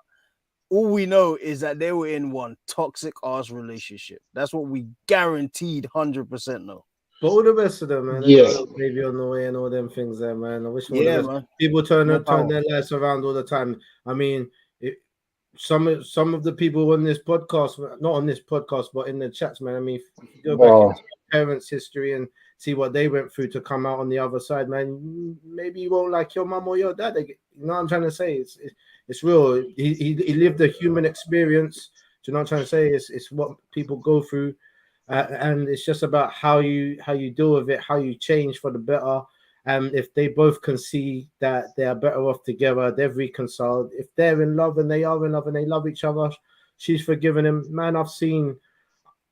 all we know is that they were in one toxic ass relationship. That's what we guaranteed 100% know. But all the rest of them, man, yes, maybe on the way and all them things there, man. I wish man. People turn their lives around all the time. I mean, some of the people on this podcast, not on this podcast, but in the chats, man. I mean, if you go back into your parents' history and see what they went through to come out on the other side, man, maybe you won't like your mum or your dad. You know what I'm trying to say? It's real. He lived a human experience. Do you know what I'm trying to say? It's what people go through. And it's just about how you deal with it, how you change for the better. And if they both can see that they are better off together, they've reconciled. If they're in love and they are in love and they love each other, she's forgiven him. Man, I've seen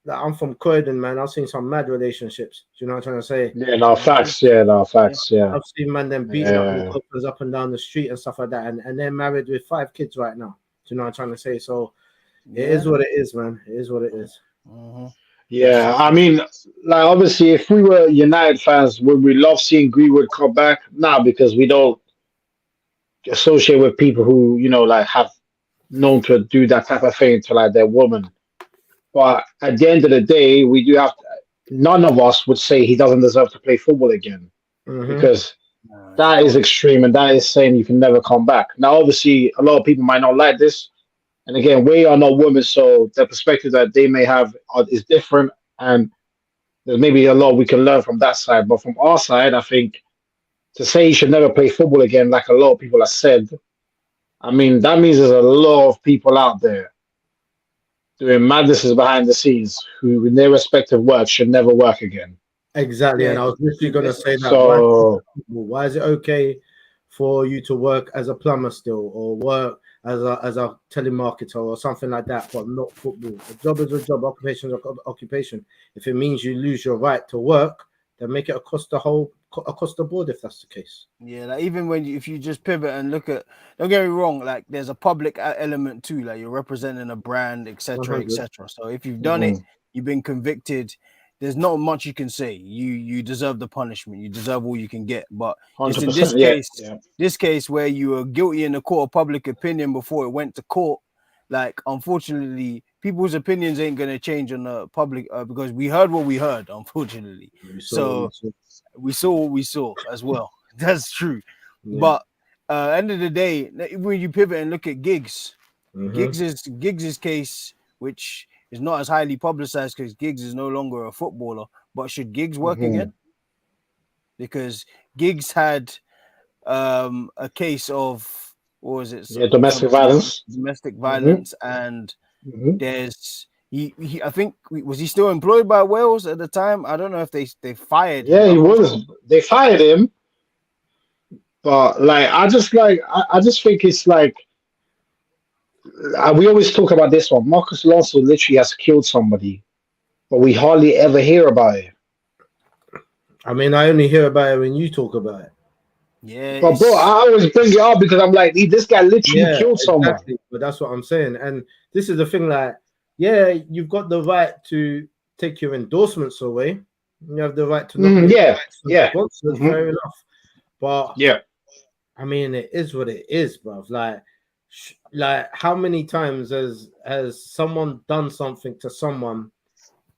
that. I'm from Croydon, man. I've seen some mad relationships. Do you know what I'm trying to say? Yeah, no facts. Yeah, no facts. Yeah, I've seen man them beating up and down the street and stuff like that, and they're married with 5 kids right now. Do you know what I'm trying to say? So it is what it is, man. It is what it is. Mm-hmm. Yeah, I mean, like obviously, if we were United fans, would we love seeing Greenwood come back? Nah, because we don't associate with people who like have known to do that type of thing to like their woman. But at the end of the day, we do have. None of us would say he doesn't deserve to play football again because that is extreme and that is saying you can never come back. Now, obviously, a lot of people might not like this. And again, we are not women, so the perspective that they may have is different, and there's maybe a lot we can learn from that side. But from our side, I think to say he should never play football again, like a lot of people have said, I mean, that means there's a lot of people out there doing madnesses behind the scenes who, in their respective work, should never work again. Exactly, and I was literally going to say that. So, why is it okay for you to work as a plumber still, or work as a telemarketer or something like that, but not football? A job is a job, occupation is occupation. If it means you lose your right to work, then make it across the board if that's the case. Yeah, like even if you just pivot and look at, don't get me wrong, like there's a public element too, like you're representing a brand, etc., etc. So if you've done it, you've been convicted, there's not much you can say. You deserve the punishment. You deserve all you can get. But just in this case, this case where you were guilty in the court of public opinion before it went to court, like unfortunately, people's opinions ain't gonna change on the public because we heard what we heard. Unfortunately, we saw what we saw as well. That's true. Yeah. But end of the day, when you pivot and look at Giggs, Giggs's case, which is not as highly publicized because Giggs is no longer a footballer, but should Giggs work again? Because Giggs had a case of, what was it? Domestic violence. Domestic violence, and there's he. I think was he still employed by Wales at the time? I don't know if they fired him. Yeah, he was. They fired him, but like I just think it's like. We always talk about this one. Marcus Alonso literally has killed somebody, but we hardly ever hear about it. I mean, I only hear about it when you talk about it. Yeah, but bro, I always bring it up because I'm like, this guy literally killed someone. But that's what I'm saying, and this is the thing. Like, yeah, you've got the right to take your endorsements away. You have the right to not sponsors, fair enough. But I mean, it is what it is, bruv. Like how many times has someone done something to someone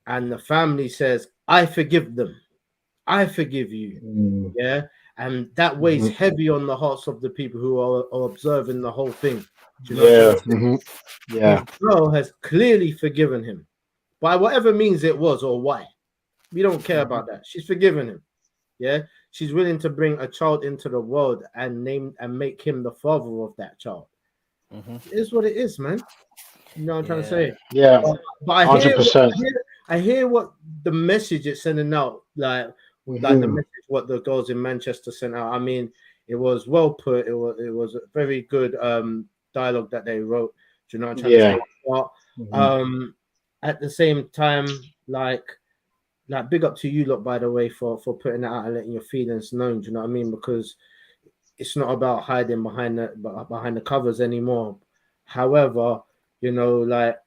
and the family says, "I forgive them. I forgive you." Yeah. And that weighs heavy on the hearts of the people who are observing the whole thing. Do you know what I'm saying? Yeah. His girl has clearly forgiven him by whatever means it was or why. We don't care about that. She's forgiven him. Yeah. She's willing to bring a child into the world and make him the father of that child. It is what it is, man. You know what I'm trying to say? Yeah. But 100%. I hear what the message it's sending out, like the message what the girls in Manchester sent out. I mean, it was well put. It was a very good dialogue that they wrote. Do you know what I'm trying to say? But at the same time, like big up to you lot, by the way, for putting that out and letting your feelings known. Do you know what I mean? Because it's not about hiding behind the covers anymore. However, you know, like,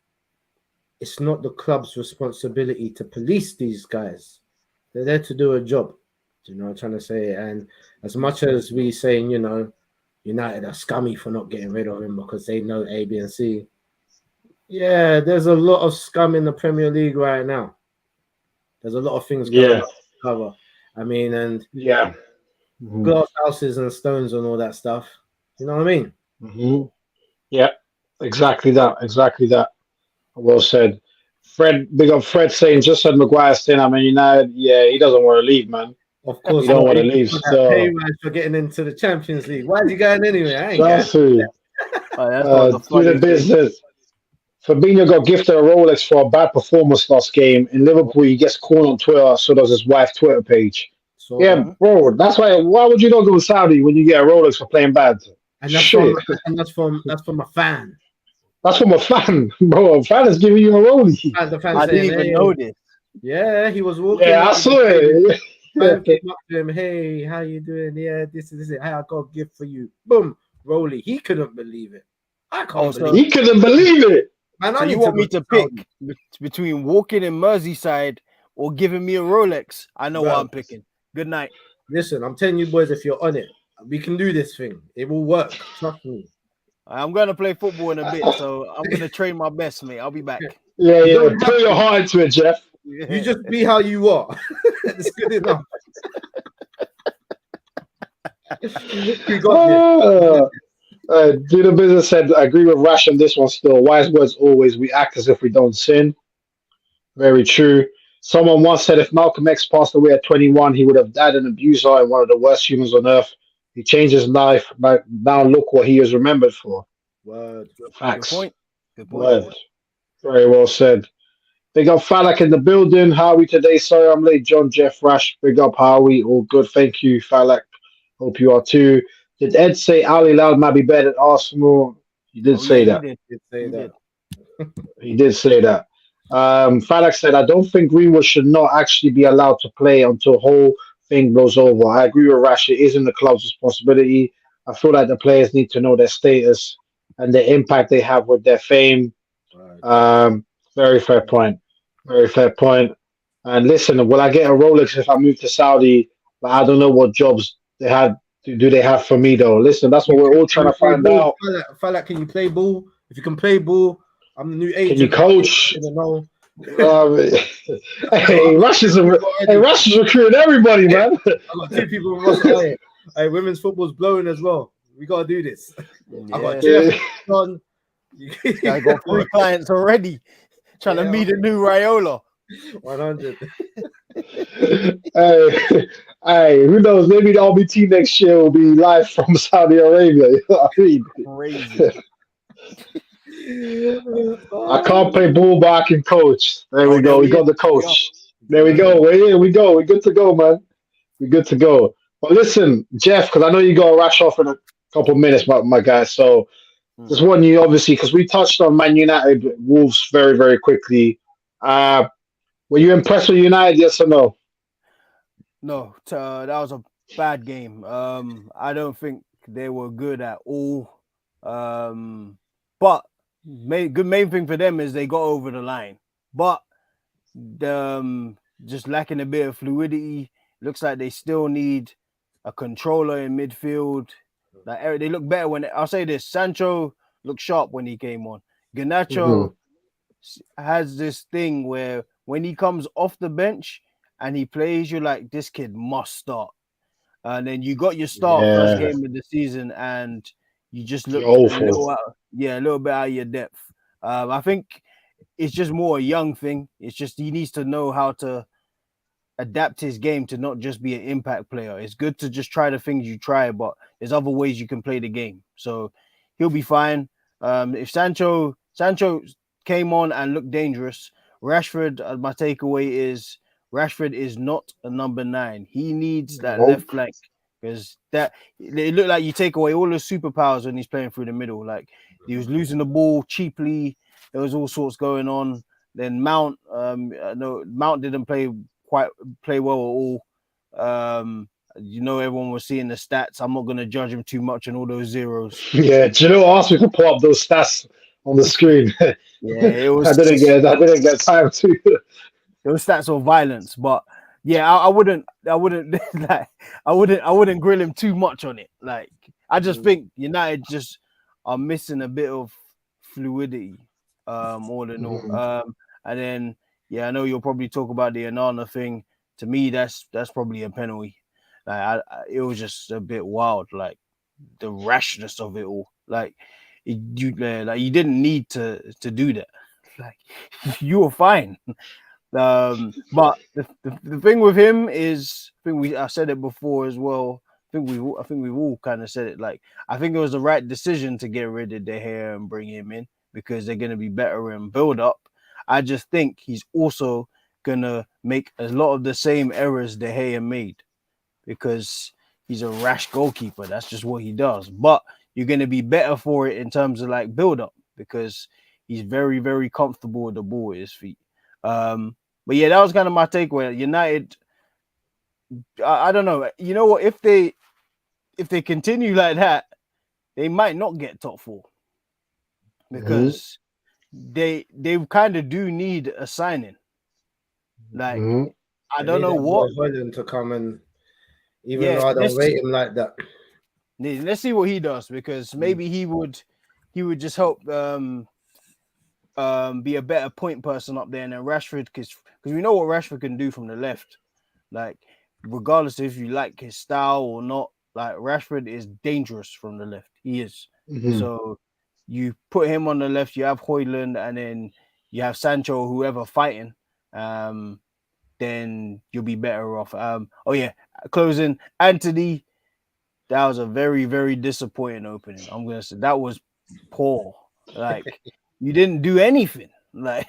it's not the club's responsibility to police these guys. They're there to do a job. Do you know what I'm trying to say? And as much as we saying, you know, United are scummy for not getting rid of him because they know A, B, and C. Yeah, there's a lot of scum in the Premier League right now. There's a lot of things going on to cover. I mean, and glass houses and stones and all that stuff. You know what I mean? Yeah, exactly that. Well said. Fred, big up Fred saying, just said Maguire staying at Man United. Yeah, he doesn't want to leave, man. Of course, he don't want to leave. So pay rise for getting into the Champions League. Why is he going anyway? I ain't that's going. do the business. Fabinho got gifted a Rolex for a bad performance last game. In Liverpool, he gets called on Twitter, so does his wife's Twitter page. So, bro, that's why would you not go to Saudi when you get a Rolex for playing bad? And that's from a fan. That's from a fan, bro. A fan is giving you a rollie. The fan I saying, didn't even know this. Yeah, he was walking. Yeah, I saw it. Man came up to him, hey, how you doing? Yeah, this is it. Hey, I got a gift for you. Boom, rollie. He couldn't believe it. I can't believe it. He couldn't believe it. Man, so you want me to pick between walking in Merseyside or giving me a Rolex? I know what I'm picking. Good night. Listen, I'm telling you boys, if you're on it, we can do this thing. It will work. Trust me. I'm going to play football in a bit, so I'm going to train my best, mate. I'll be back. Yeah. Put your heart into it, Jeff. You just be how you are. It's good enough. We got this. Do the business said, I agree with Rash on this one still. Wise words always. We act as if we don't sin. Very true. Someone once said if Malcolm X passed away at 21, he would have died an abuser and one of the worst humans on earth. He changed his life, but now look what he is remembered for. Word. Facts. Good point. Word. Very well said. Big up Falak in the building. How are we today? Sorry I'm late. John, Jeff, Rash. Big up. How are we? All good. Thank you, Falak. Hope you are too. Did Ed say Ali Loud might be better at Arsenal? He did say that. He did say that. Falak said, I don't think Greenwood should not actually be allowed to play until the whole thing blows over. I agree with Rash. It isn't the club's responsibility. I feel like the players need to know their status and the impact they have with their fame. Very fair point. Very fair point. And listen, will I get a Rolex if I move to Saudi? But I don't know what jobs they have. Do they have for me though? Listen, that's what we're all trying to find out. Falak, can you play ball? If you can play ball, I'm the new agent. Can you coach? Hey, Rush is recruiting everybody, man. I got two people from Russell. Hey, women's football's blowing as well. We gotta do this. I got Jeff on. I got 3 clients already trying to meet a new Raiola. 100. Hey, who knows? Maybe the RBT next year will be live from Saudi Arabia. You know what I mean? Crazy. I can't play ball, but I can coach. There we go. We got the coach. There we go. We're here. We go. We're good to go, man. We're good to go. But listen, Jeff, because I know you got to rush off in a couple of minutes, my guy. So just want you, obviously, because we touched on Man United Wolves very, very quickly. Were you impressed with United, yes or no? No, that was a bad game. I don't think they were good at all. But main thing for them is they got over the line. But just lacking a bit of fluidity. Looks like they still need a controller in midfield. Like they look better when I'll say this. Sancho looked sharp when he came on. Garnacho has this thing where when he comes off the bench and he plays, you're like, this kid must start. And then you got your start first Yeah, game of the season, and you just looked a awful. little bit out of your depth. I think it's just more a young thing. It's just he needs to know how to adapt his game to not just be an impact player. It's good to just try the things you try, but there's other ways you can play the game. So he'll be fine. If Sancho came on and looked dangerous, Rashford, my takeaway is Rashford is not a number 9. He needs that Nope. left flank because that it looked like you take away all his superpowers when he's playing through the middle. Like he was losing the ball cheaply. There was all sorts going on. Then Mount, no, Mount didn't play well at all. Everyone was seeing the stats. I'm not going to judge him too much on all those zeros. Yeah, do you know what else we could pull up those stats on the screen? Yeah, it was. I didn't get time to. Those stats of violence, but yeah, I wouldn't like, I wouldn't grill him too much on it. Like, I just think United just are missing a bit of fluidity, all in all. And then I know you'll probably talk about the Anana thing. To me, that's probably a penalty. Like, it was just a bit wild, like the rashness of it all. Like, you didn't need to do that. Like, you were fine. But the thing with him is, I said it before as well. I think we've all kind of said it. Like, I think it was the right decision to get rid of De Gea and bring him in because they're going to be better in build up. I just think he's also going to make a lot of the same errors De Gea made because he's a rash goalkeeper. That's just what he does. But you're going to be better for it in terms of like build up because he's very, very comfortable with the ball at his feet. But yeah, that was kind of my takeaway. United, I don't know. You know what? If they continue like that, they might not get top 4 because they kind of do need a signing. Like, I don't know what Haaland to come and even though I don't rate him like that. Let's see what he does because maybe he would just help be a better point person up there than Rashford because we know what Rashford can do from the left. Like, regardless if you like his style or not, like Rashford is dangerous from the left. He is. So you put him on the left, you have Haaland, and then you have Sancho, whoever fighting, then you'll be better off. Closing, Anthony, that was a very, very disappointing opening. I'm gonna say that was poor. Like, you didn't do anything. Like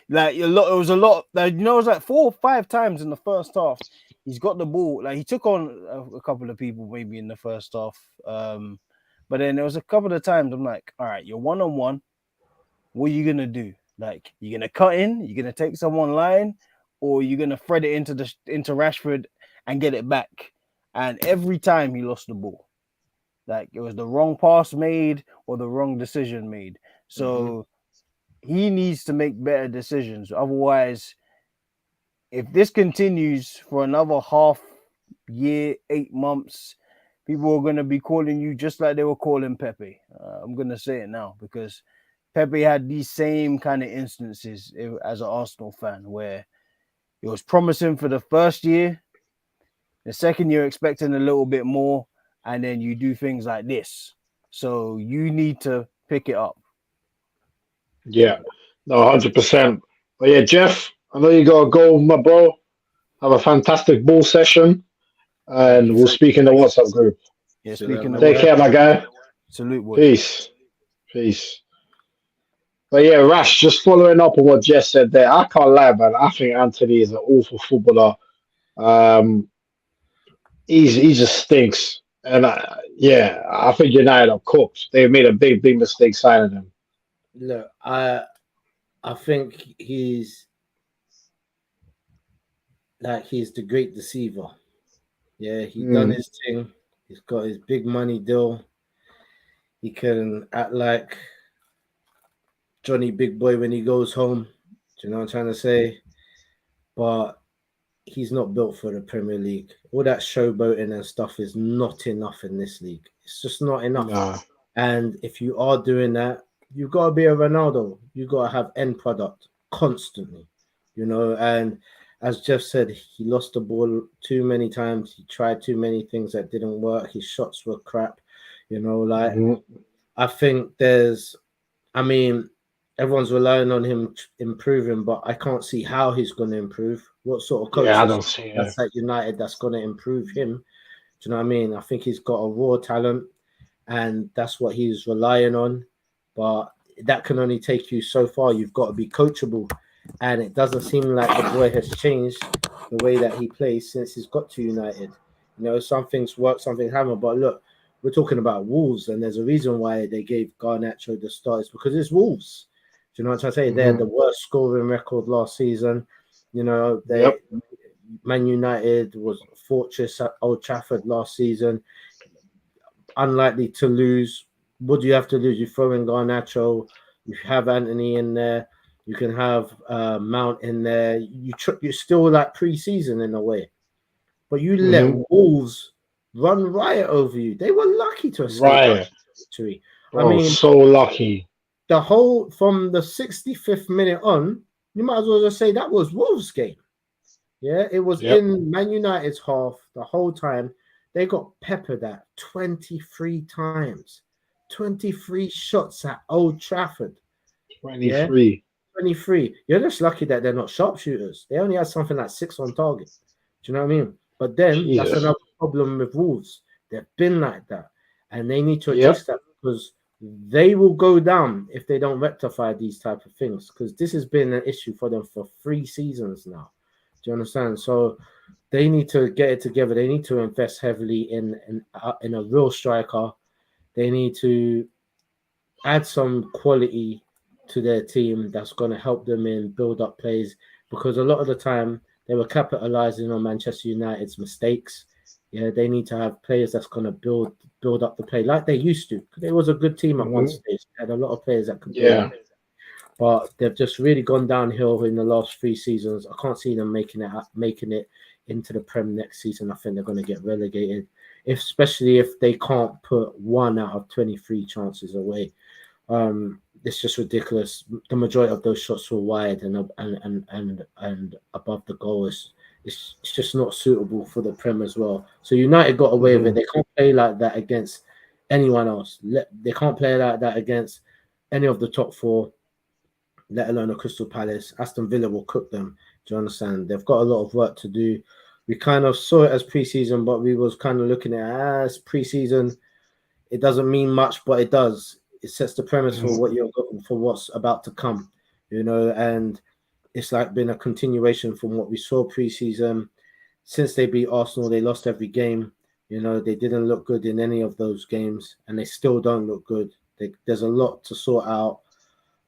it was a lot. Like, it was like 4 or 5 times in the first half. He's got the ball. Like, he took on a couple of people maybe in the first half. But then there was a couple of times I'm like, all right, you're 1-on-1. What are you gonna do? Like, you're gonna cut in, you're gonna take someone line, or you're gonna thread it into Rashford and get it back. And every time he lost the ball. Like, it was the wrong pass made or the wrong decision made. So he needs to make better decisions. Otherwise, if this continues for another half year, 8 months, people are going to be calling you just like they were calling Pepe. I'm going to say it now because Pepe had these same kind of instances as an Arsenal fan where it was promising for the first year, the second year expecting a little bit more, and then you do things like this. So you need to pick it up. Yeah, no, 100%. But yeah, Jeff, I know you got to go, my bro. Have a fantastic ball session, and we'll speak in the WhatsApp group. Yeah, speaking of Take care, my guy. Salute, boy. Peace. But yeah, Rash, just following up on what Jess said there, I can't lie, man. I think Anthony is an awful footballer. He just stinks. And I think United are cooked. They made a big mistake signing him. Look, I think he's the great deceiver. Yeah, he done his thing. He's got his big money deal. He can act like Johnny Big Boy when he goes home. Do you know what I'm trying to say? But he's not built for the Premier League. All that showboating and stuff is not enough in this league. It's just not enough. Nah. And if you are doing that, you've got to be a Ronaldo. You've got to have end product constantly. And as Jeff said, he lost the ball too many times. He tried too many things that didn't work. His shots were crap. I think everyone's relying on him improving, but I can't see how he's going to improve. What sort of coach Yeah, I don't see it. that's at United that's going to improve him? Do you know what I mean? I think he's got a raw talent, and that's what he's relying on. But that can only take you so far. You've got to be coachable, and it doesn't seem like the boy has changed the way that he plays since he's got to United. Some things work, some things haven't. But look, we're talking about Wolves, and there's a reason why they gave Garnacho the start. It's because it's Wolves. Do you know what I'm saying? They had the worst scoring record last season. Man United was a fortress at Old Trafford last season. Unlikely to lose. What do you have to lose? You throw in Garnacho. You have Anthony in there. You can have Mount in there. You're still like pre-season in a way. But you let Wolves run riot over you. They were lucky to escape victory. So lucky. The whole from the 65th minute on, you might as well just say that was Wolves' game. Yeah, it was in Man United's half the whole time. They got peppered at 23 times, 23 shots at Old Trafford. 23. Yeah? 23. You're just lucky that they're not sharpshooters. They only had something like 6 on target. Do you know what I mean? But then that's another problem with Wolves. They've been like that, and they need to adjust that because they will go down if they don't rectify these type of things. Because this has been an issue for them for 3 seasons now. Do you understand? So they need to get it together. They need to invest heavily in a real striker. They need to add some quality to their team that's going to help them in build up plays, because a lot of the time they were capitalizing on Manchester United's mistakes. Yeah, they need to have players that's going to build up the play like they used to. It was a good team at one stage. They had a lot of players that could build up. But they've just really gone downhill in the last 3 seasons. I can't see them making it into the Prem next season. I think they're going to get relegated, especially if they can't put 1 out of 23 chances away. It's just ridiculous. The majority of those shots were wide and above the goal. It's just not suitable for the Prem as well. So United got away with it. They can't play like that against anyone else. They can't play like that against any of the top 4. Let alone a Crystal Palace. Aston Villa will cook them. Do you understand? They've got a lot of work to do. We kind of saw it as pre-season, but we was kind of looking at it as pre-season. It doesn't mean much, but it does. It sets the premise for what's about to come, and it's like been a continuation from what we saw pre-season. Since they beat Arsenal, they lost every game. They didn't look good in any of those games, and they still don't look good. There's a lot to sort out.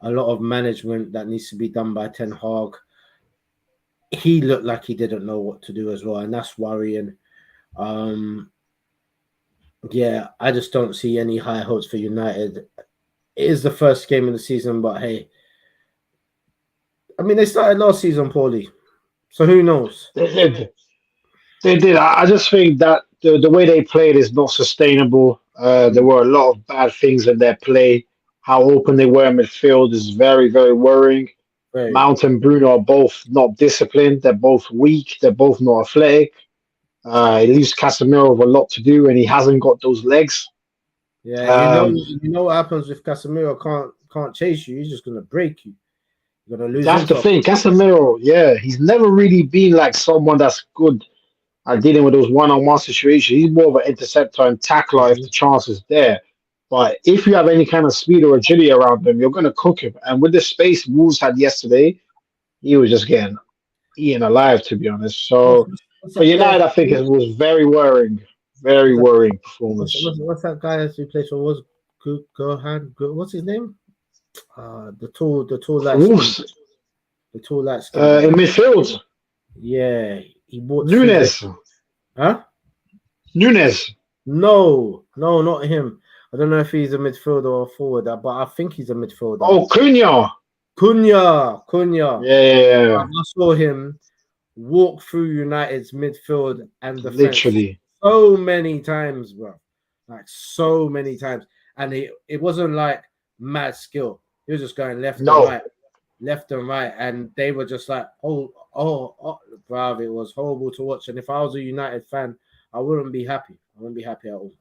A lot of management that needs to be done by Ten Hag. He looked like he didn't know what to do as well, and that's worrying. I just don't see any high hopes for United. It is the first game of the season, but hey, they started last season poorly, so who knows? They did. I just think that the way they played is not sustainable. There were a lot of bad things in their play. How open they were in midfield is very, very worrying. Mount and Bruno are both not disciplined. They're both weak. They're both not athletic. It leaves Casemiro with a lot to do, and he hasn't got those legs. Yeah, you know what happens if Casemiro can't chase you? He's just gonna break you. You're gonna lose. That's the thing. Casemiro, he's never really been like someone that's good at dealing with those one-on-one situations. He's more of an interceptor and tackler if the chance is there. But if you have any kind of speed or agility around him, you're going to cook him. And with the space Wolves had yesterday, he was just getting eaten alive, to be honest. So for United, I think it was very worrying performance. What's that guy that we played for? What's his name? The tall light skin. In midfield. Yeah, he bought Nunes. Huh? Nunes. No, not him. I don't know if he's a midfielder or a forward, but I think he's a midfielder. Oh, Cunha. Yeah. I saw him walk through United's midfield and defense literally so many times, bro. Like so many times. And it wasn't like mad skill. He was just going left and right. left and right, and they were just like, oh, bruv, it was horrible to watch. And if I was a United fan, I wouldn't be happy. I wouldn't be happy at all.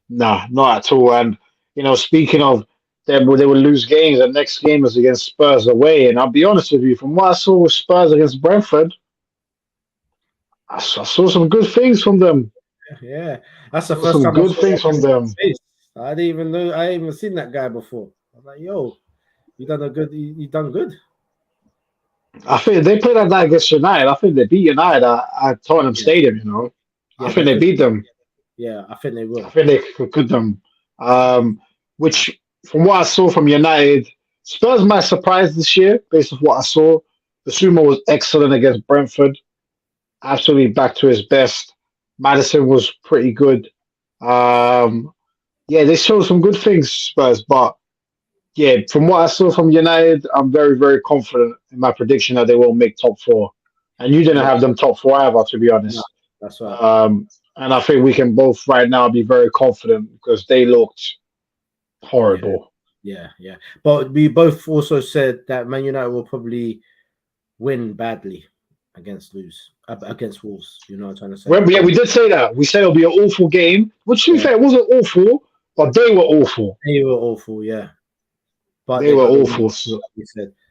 Nah, not at all. And speaking of them, they would lose games. The next game was against Spurs away, and I'll be honest with you, from what I saw with Spurs against Brentford, I saw some good things from them. Yeah, that's the Saw first some time good things from them. I didn't even know. I ain't even seen that guy before. I was like, yo, you done good. I think they played that against United. I think they beat United at Tottenham Stadium. Yeah, I think they beat them. Yeah, I think they will. I think they could them. Which, from what I saw from United, Spurs might surprise this year based on what I saw. Basuma was excellent against Brentford. Absolutely back to his best. Madison was pretty good. They showed some good things, Spurs. But yeah, from what I saw from United, I'm very, very confident in my prediction that they will make top four. And you didn't have them top four either, to be honest. No, that's right. And I think we can both right now be very confident because they looked horrible. Yeah. But we both also said that Man United will probably win badly against Wolves. You know what I'm trying to say? Well, yeah, we did say that. We said it'll be an awful game, which to be fair, it wasn't awful, but they were awful. They were awful, yeah. But they were awful.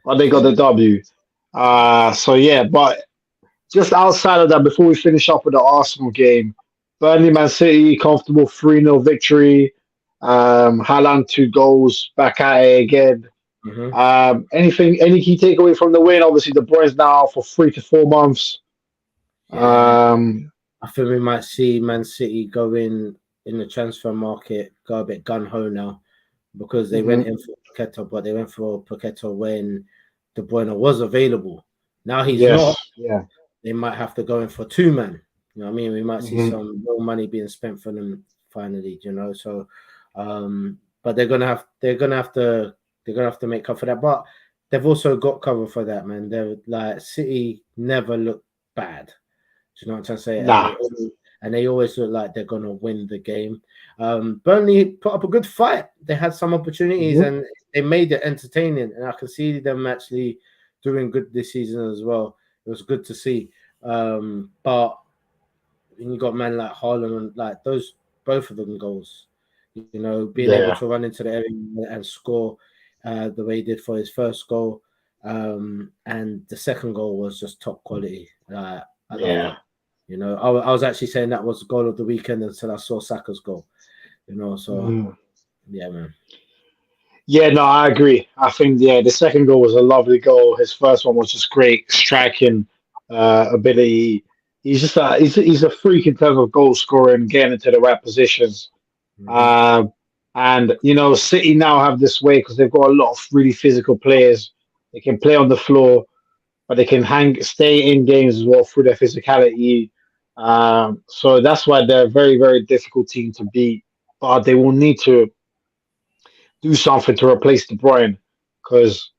But they got the W. But just outside of that, before we finish up with the Arsenal game, Burnley Man City, comfortable 3-0 victory. Haaland 2 goals, back at it again. Mm-hmm. Any key takeaway from the win? Obviously, the boys now for 3 to 4 months. Yeah. I think we might see Man City go in the transfer market, go a bit gun-ho now, because they went in for Paqueta, but they went for Paqueta when De Bruyne was available. Now he's not. Yeah. They might have to go in for 2 men. You know what I mean? We might see some real money being spent for them finally. So, but they're gonna have to make up for that. But they've also got cover for that, man. They're like, City never look bad. Do you know what I'm trying to say? Nah. And they always look like they're gonna win the game. Burnley put up a good fight. They had some opportunities and they made it entertaining. And I can see them actually doing good this season as well. It was good to see. But when you got men like Haaland and like those, both of them goals, being able to run into the area and score the way he did for his first goal, and the second goal was just top quality. I love that. I was actually saying that was the goal of the weekend until I saw Saka's goal. Yeah, man. Yeah, no, I agree. I think the second goal was a lovely goal. His first one was just great striking ability. He's just he's a freak in terms of goal scoring, getting into the right positions. And City now have this way because they've got a lot of really physical players. They can play on the floor, but they can stay in games as well through their physicality. So that's why they're a very, very difficult team to beat. But they will need to do something to replace De Bruyne, because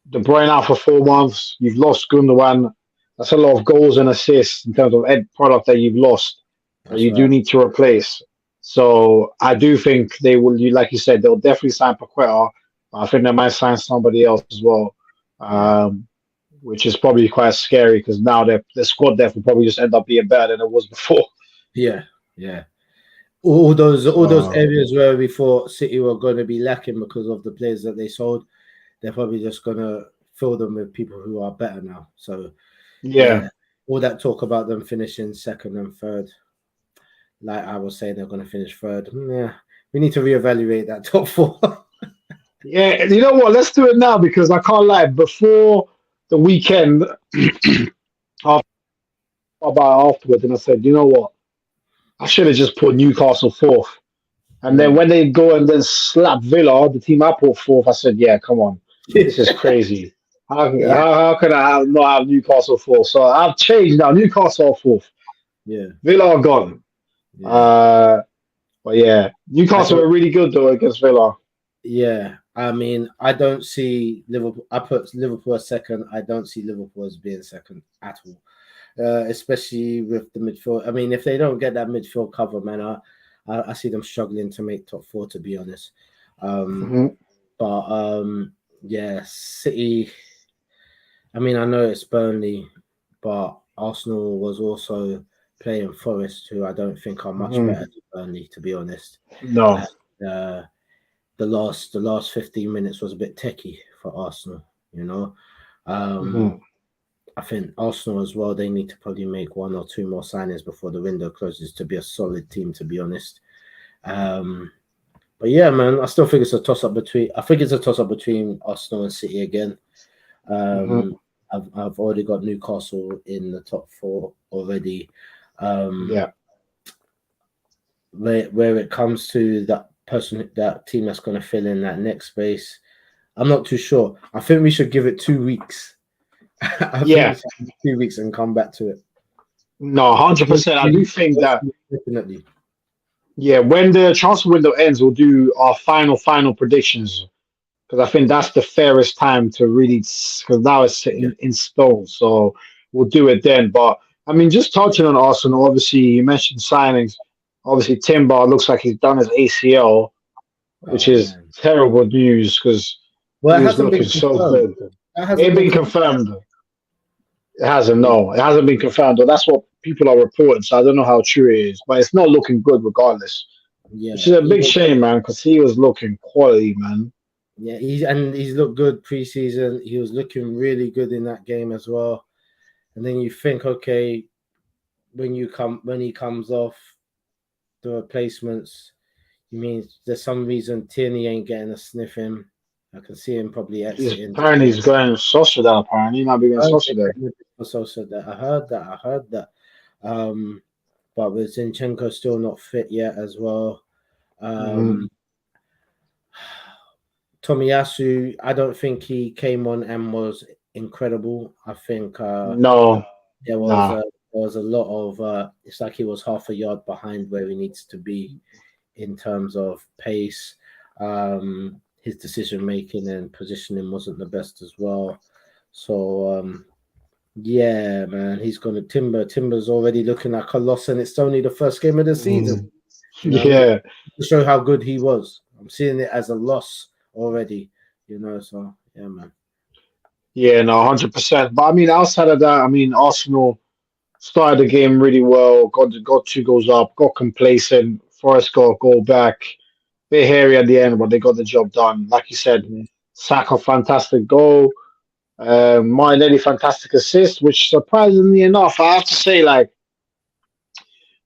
De Bruyne out for 4 months. You've lost Gundogan. That's a lot of goals and assists in terms of end product that you've lost. You do need to replace. So I do think they will. Like you said, they'll definitely sign Paqueta. I think they might sign somebody else as well, which is probably quite scary because now the squad depth will probably just end up being better than it was before. Yeah. All those areas where we thought City were going to be lacking because of the players that they sold, they're probably just going to fill them with people who are better now. So all that talk about them finishing second and third, like I was saying, they're going to finish third. Yeah, we need to reevaluate that top 4. Yeah, you know what? Let's do it now because I can't lie. Before the weekend, afterwards, and I said, you know what? I should have just put Newcastle 4th. And then when they go and then slap Villa, the team I put 4th, I said, yeah, come on. This is crazy. How can I not have Newcastle 4th? So I've changed now. Newcastle 4th. Yeah. Villa are gone. Yeah. But yeah, Newcastle were really good though against Villa. Yeah. I mean, I don't see Liverpool. I put Liverpool as second. I don't see Liverpool as being second at all. Especially with the midfield. I mean, if they don't get that midfield cover, man, I see them struggling to make top 4, to be honest. But Yeah, City. I mean, I know it's Burnley, but Arsenal was also playing Forest, who I don't think are much better than Burnley, to be honest. No. And, the last 15 minutes was a bit techie for Arsenal, you know. I think Arsenal as well, they need to probably make one or two more signings before the window closes to be a solid team, to be honest. But yeah, man, I still think it's a toss-up between Arsenal and City again. I've already got Newcastle in the top 4 already. Yeah. Where it comes to that team that's going to fill in that next space, I'm not too sure. I think we should give it 2 weeks. I think we should give it 2 weeks and come back to it. No, 100%. I do think that definitely. Yeah, when the transfer window ends, we'll do our final predictions because I think that's the fairest time to really, because now it's in stone. So we'll do it then. But I mean, just touching on Arsenal, obviously you mentioned signings. Obviously, Timber looks like he's done his ACL, which is terrible news because he was looking so good. It ain't been confirmed. It hasn't. No, it hasn't been confirmed. But that's what people are reporting. So I don't know how true it is, but it's not looking good regardless. Yeah, which is a big shame, man, because he was looking quality, man. Yeah, he's looked good preseason. He was looking really good in that game as well. And then you think, okay, when he comes off the replacements, you mean there's some reason Tierney ain't getting a sniff in. I can see him probably exiting. Apparently he's going Sociedad. Apparently he might be going Sociedad. I heard that. But with Zinchenko still not fit yet as well. Tomiyasu, I don't think he came on and was incredible. I think there was a lot of it's like he was half a yard behind where he needs to be in terms of pace. His decision making and positioning wasn't the best as well. So yeah, man, he's gonna Timber's already looking like a loss, and it's only the first game of the season. Yeah, to show how good he was. I'm seeing it as a loss already, so yeah, man. Yeah, no, 100%. But I mean, outside of that, I mean, Arsenal started the game really well, got 2 goals up, got complacent. Forest got a goal back. Bit hairy at the end, but they got the job done. Like you said, Saka, fantastic goal. Martinelli, fantastic assist, which surprisingly enough, I have to say, like,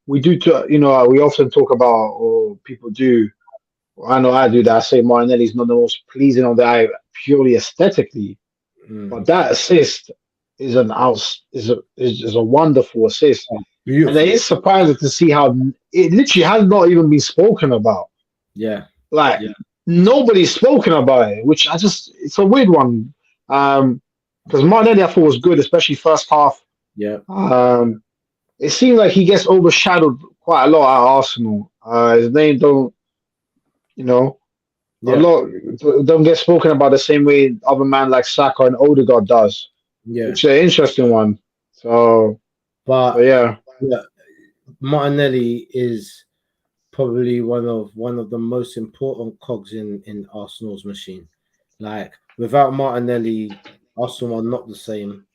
we often talk about, or people do, I know I do that. I say Martinelli's not the most pleasing on the eye purely aesthetically, but that assist is a wonderful assist. Beautiful. And it is surprising to see how it literally has not even been spoken about. Yeah. Nobody's spoken about it, which it's a weird one. Because Martinelli I thought was good, especially first half. Yeah. It seems like he gets overshadowed quite a lot at Arsenal. His name don't get spoken about the same way other man like Saka and Odegaard does. Yeah. Which is an interesting one. So yeah. Martinelli is probably one of the most important cogs in Arsenal's machine. Like, without Martinelli, Arsenal are not the same.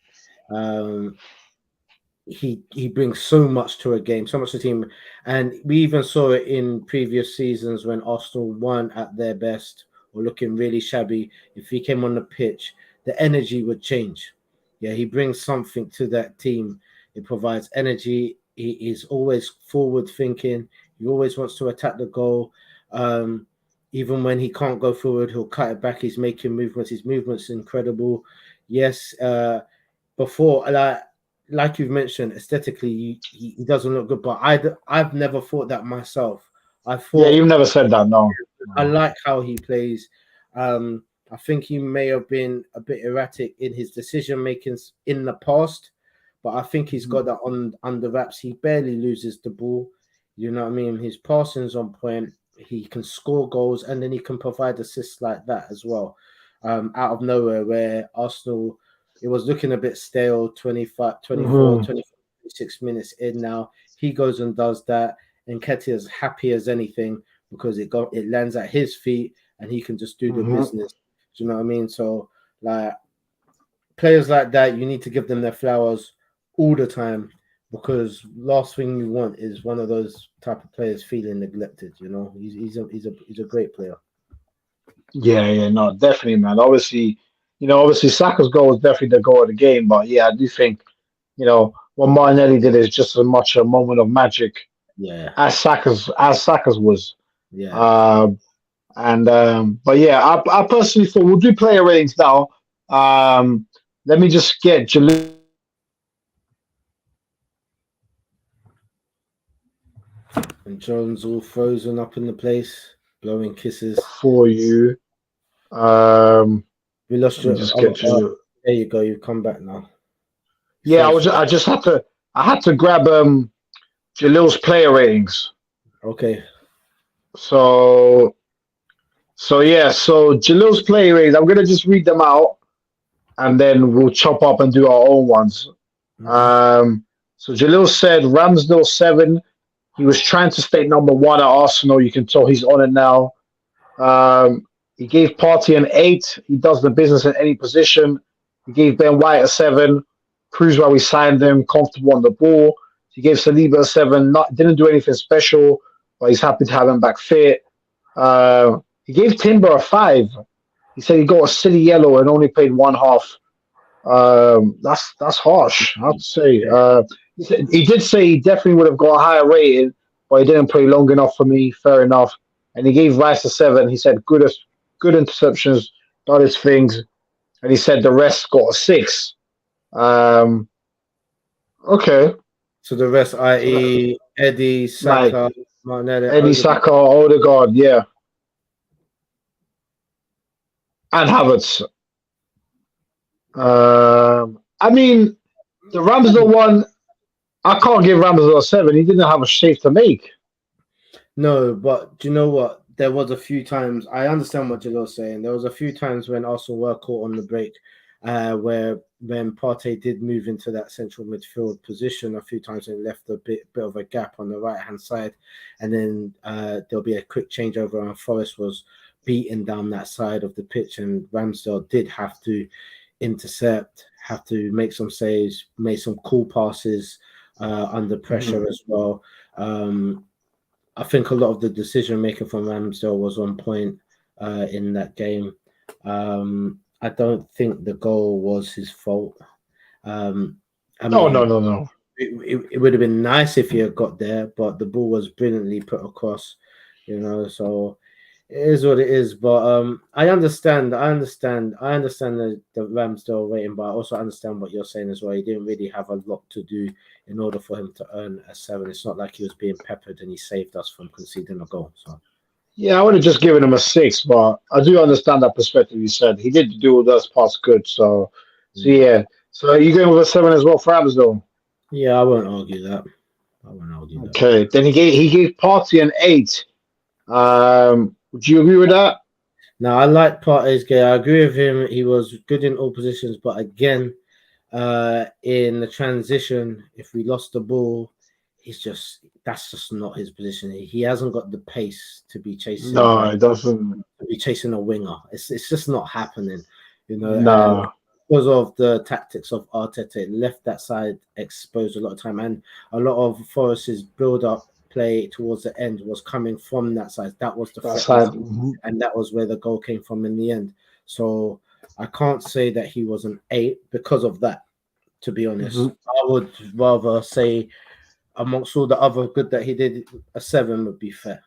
He brings so much to a game, so much to the team. And we even saw it in previous seasons when Arsenal weren't at their best or looking really shabby. If he came on the pitch, the energy would change. Yeah, he brings something to that team. It provides energy. He is always forward thinking. He always wants to attack the goal. Even when he can't go forward, he'll cut it back. He's making movements. His movements incredible. Yes, before, like you've mentioned, aesthetically, he doesn't look good, but I've never thought that myself. You've never said that, no. I like how he plays. I think he may have been a bit erratic in his decision making in the past, but I think he's got that under wraps. He barely loses the ball. You know what I mean? His passing's on point. He can score goals, and then he can provide assists like that as well. Out of nowhere, where Arsenal, it was looking a bit stale, 25, 24, 26 minutes in now. He goes and does that, and Nketiah is happy as anything because it lands at his feet, and he can just do the business. Do you know what I mean? So like players like that, you need to give them their flowers all the time, because last thing you want is one of those type of players feeling neglected. You know, he's a great player. Yeah, no, definitely, man. Obviously, obviously Saka's goal was definitely the goal of the game, but yeah, I do think, what Martinelli did is just as much a moment of magic Yeah, as Saka's was. yeah. But yeah, I personally thought we'll do player ratings now. Let me just get Jalil And Jones all frozen up in the place, blowing kisses. for you. We lost Let me your. just get Jalil. There you go. You've come back now. Yeah, Frozen. I just had to grab Jalil's player ratings. Okay. So Jalil's player ratings. I'm gonna just read them out, and then we'll chop up and do our own ones. So Jalil said Ramsdale 7. He was trying to stay number 1 at Arsenal. You can tell he's on it now. He gave Partey an 8. He does the business in any position. He gave Ben White a 7. Proves why we signed him. Comfortable on the ball. He gave Saliba a 7. Didn't do anything special, but he's happy to have him back fit. He gave Timber a 5. He said he got a silly yellow and only played one half. That's harsh, I have to say. He did say he definitely would have got a higher rating, but he didn't play long enough for me. Fair enough. And he gave Rice a 7. He said good interceptions, done his things, and he said the rest got a 6. Okay. So the rest, i.e., Eddie, Saka, Martinelli, Eddie, Saka, Odegaard, yeah, and Havertz. I mean, the Ramsdale one, I can't give Ramsdale a 7. He didn't have a shape to make. No, but do you know what? There was a few times, I understand what Jalil's saying. There was a few times when Arsenal were caught on the break, where when Partey did move into that central midfield position, a few times it left a bit of a gap on the right-hand side. And then there'll be a quick changeover, and Forest was beaten down that side of the pitch, and Ramsdale did have to intercept, have to make some saves, made some cool passes under pressure as well. I think a lot of the decision making from Ramsdale was on point in that game. I don't think the goal was his fault. No. It would have been nice if he had got there, but the ball was brilliantly put across, so it is what it is. But I understand the Ramsdale rating, but I also understand what you're saying as well. He didn't really have a lot to do in order for him to earn a 7. It's not like he was being peppered and he saved us from conceding a goal. So yeah, I would have just given him a 6, but I do understand that perspective. You said he did do all those parts good, so yeah. So are you going with a 7 as well for Ramsdale? Yeah, I won't argue that. Okay, then he gave Partey an 8. Would you agree with that? No, I like Partey's game. I agree with him. He was good in all positions, but again, in the transition, if we lost the ball, that's just not his position. He hasn't got the pace to be chasing. No, it doesn't. To be chasing a winger. It's just not happening. No. Because of the tactics of Arteta, it left that side exposed a lot of time, and a lot of Forest's build-up play towards the end was coming from that side. That was the side, and that was where the goal came from in the end. So I can't say that he was an 8 because of that, to be honest. I would rather say amongst all the other good that he did, a 7 would be fair.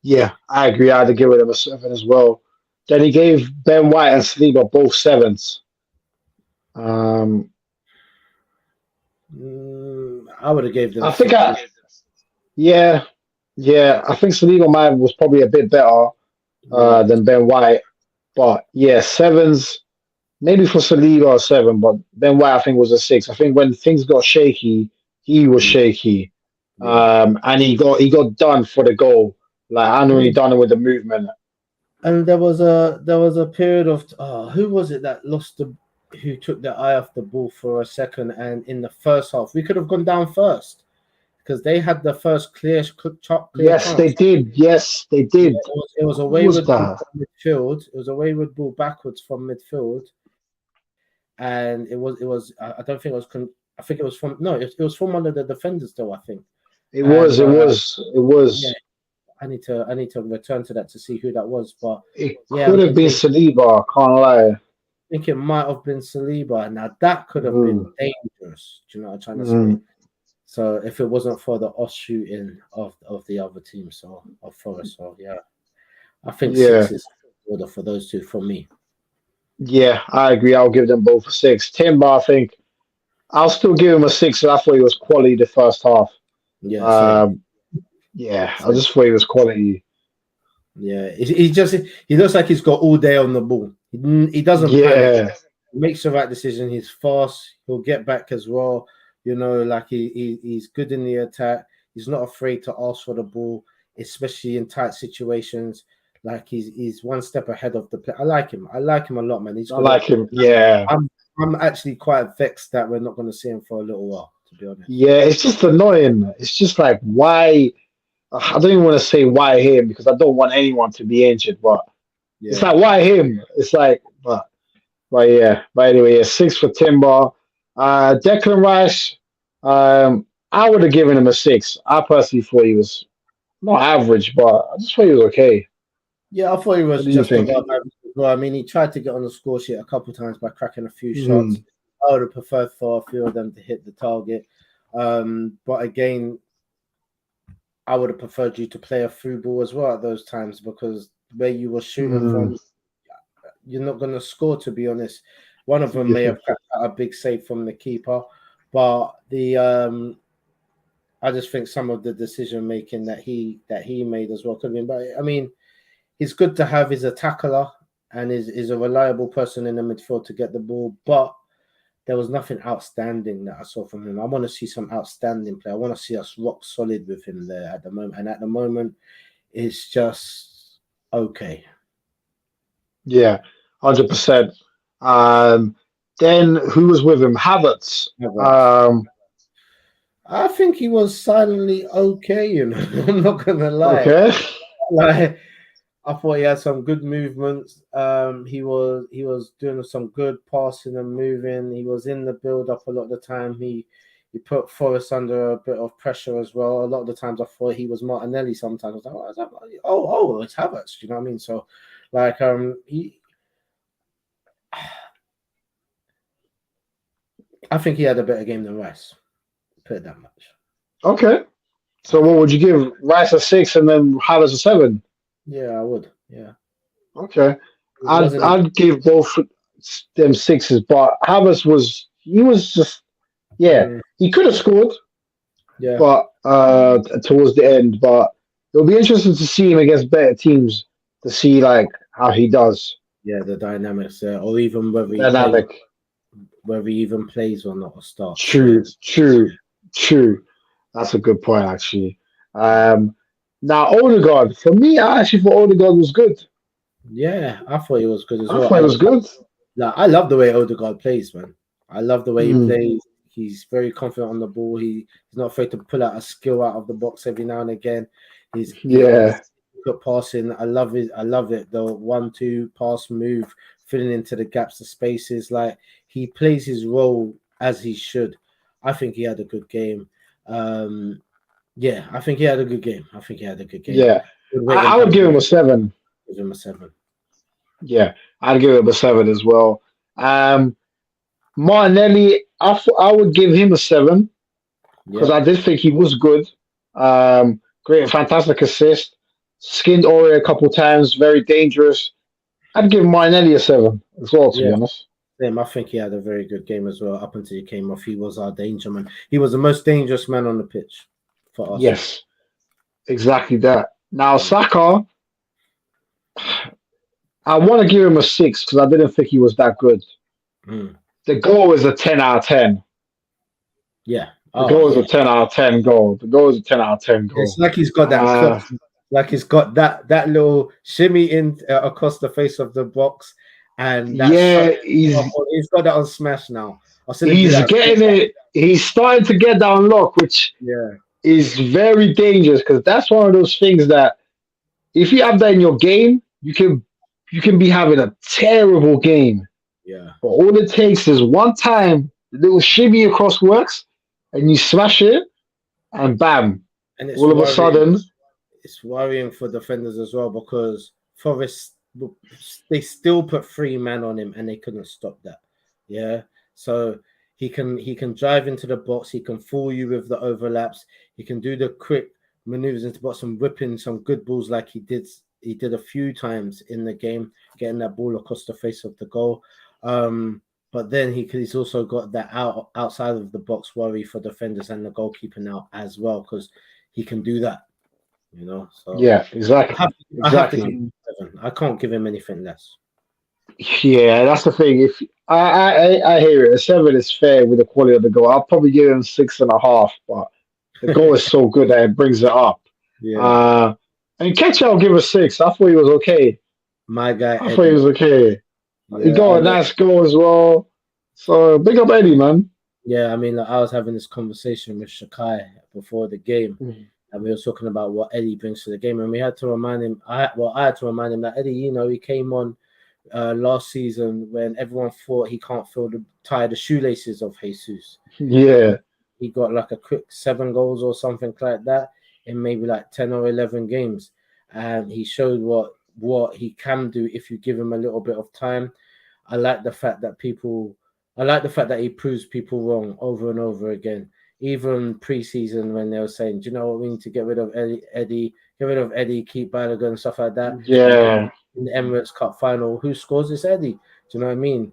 Yeah, I agree. I had to give him a 7 as well. Then he gave Ben White and Saliba both 7s. I would have gave them. I think yeah. I think Saliba was probably a bit better than Ben White, but yeah, 7s. Maybe for Saliba a 7, but Ben White I think was a 6. I think when things got shaky, he was shaky, and he got done for the goal. Like I know he done it with the movement. And there was a period of who was it that who took their eye off the ball for a second, and in the first half we could have gone down first. because they had the first clear Yes, chance. they did. Yes, they did. It was a wayward ball from midfield. It was a wayward ball backwards from midfield, and it was. I don't think it was. I think it was from it was from one of the defenders though. I think it was. Yeah, I need to return to that to see who that was, but it could have been Saliba. I can't lie. I think it might have been Saliba. Now that could have been dangerous. Do you know what I'm trying to say? So if it wasn't for the off shooting of the other team, so of Forest, so yeah, I think 6 is order for those two for me. Yeah, I agree. I'll give them both a 6. Timber, I think I'll still give him a 6. I thought he was quality the first half. Yeah, I just thought he was quality. Yeah, he looks like he's got all day on the ball. He doesn't panic. He makes the right decision. He's fast. He'll get back as well. You know, like he's good in the attack. He's not afraid to ask for the ball, especially in tight situations. Like he's one step ahead of the play. I like him. I like him a lot, man. I like him. Yeah. I'm actually quite vexed that we're not going to see him for a little while, to be honest. Yeah, it's just annoying. It's just like, why? I don't even want to say why him, because I don't want anyone to be injured, but it's like, why him? It's like, but yeah. But anyway, 6 for Timber. Declan Rice, I would have given him a 6. I personally thought he was not average, but I just thought he was okay. Yeah, I thought he was just above average as well. I mean, he tried to get on the score sheet a couple of times by cracking a few shots. I would have preferred for a few of them to hit the target. But again, I would have preferred you to play a through ball as well at those times, because where you were shooting from, you're not going to score, to be honest. One of them may have cracked out a big save from the keeper, but I just think some of the decision making that he made as well could have been. But I mean, he's good to have. He's a tackler and is a reliable person in the midfield to get the ball. But there was nothing outstanding that I saw from him. I want to see some outstanding play. I want to see us rock solid with him there at the moment. And at the moment, it's just okay. Yeah, 100%. Then who was with him? Havertz. I think he was silently okay, you know. I'm not gonna lie. Okay. Like, I thought he had some good movements. He was doing some good passing and moving. He was in the build up a lot of the time. He put Forrest under a bit of pressure as well. A lot of the times I thought he was Martinelli. Sometimes I was like, it's Havertz. You know what I mean? So, like, I think he had a better game than Rice. Put it that much. Okay. So what would you give? Rice a 6 and then Havertz a 7? Yeah, I would. Yeah. Okay. I'd give both them 6s, but Havertz was just he could have scored. Yeah. But towards the end, but it'll be interesting to see him against better teams to see like how he does. Yeah, the dynamics there, or even whether he even plays or not, or starts. True. That's a good point, actually. Now, Odegaard. For me, I actually thought Odegaard was good. Yeah, I thought he was good as well. I thought he was good. Like, I love the way Odegaard plays, man. I love the way he plays. He's very confident on the ball. He's not afraid to pull out a skill out of the box every now and again. He's good passing. I love it. The 1-2 pass move, filling into the gaps, the spaces. Like, he plays his role as he should. I think he had a good game. I think he had a good game. Yeah, I would give him a 7. Give him a 7. Yeah, I'd give him a 7 as well. Martinelli, I would give him a 7 because I did think he was good. Great, fantastic assist. Skinned Ori a couple times, very dangerous. I'd give Martinelli a 7 as well, to be honest. I think he had a very good game as well. Up until he came off, he was our danger man. He was the most dangerous man on the pitch for us. Yes, exactly that. Now, Saka, I want to give him a 6 because I didn't think he was that good. The goal is a 10 out of 10. Yeah. The goal is a 10 out of 10 goal. The goal is a 10 out of 10 goal. It's like he's got that like he's got that little shimmy in across the face of the box. And he's got that on smash now. He's getting it. He's starting to get that unlock, which is very dangerous because that's one of those things that if you have that in your game, you can be having a terrible game. Yeah. But all it takes is one time, the little shimmy across works, and you smash it, and bam! And it's All of a sudden, it's worrying for defenders as well because Forest, they still put 3 men on him and they couldn't stop that. Yeah, so he can drive into the box, he can fool you with the overlaps, he can do the quick maneuvers into box and whipping some good balls like he did a few times in the game, getting that ball across the face of the goal. But then he's also got that outside of the box worry for defenders and the goalkeeper now as well because he can do that. You know, so yeah, exactly. I have to give him 7. I can't give him anything less. Yeah, that's the thing. If I hear it, a 7 is fair with the quality of the goal. I'll probably give him 6.5, but the goal is so good that it brings it up. Yeah. And Ketch, I'll give a 6. I thought he was okay. My guy, I thought he was okay. Yeah, he got a nice goal as well. So big up Eddie, man. Yeah, I mean, I was having this conversation with Shakai before the game, and we were talking about what Eddie brings to the game, and we had to remind him. I had to remind him that Eddie, you know, he came on last season when everyone thought he can't tie the shoelaces of Jesus. Yeah, he got like a quick 7 goals or something like that in maybe like 10 or 11 games, and he showed what he can do if you give him a little bit of time. I like the fact that he proves people wrong over and over again. Even pre-season when they were saying, do you know what, we need to get rid of Eddie, keep Balogun and stuff like that. Yeah. In the Emirates Cup final, who scores? It's Eddie. Do you know what I mean?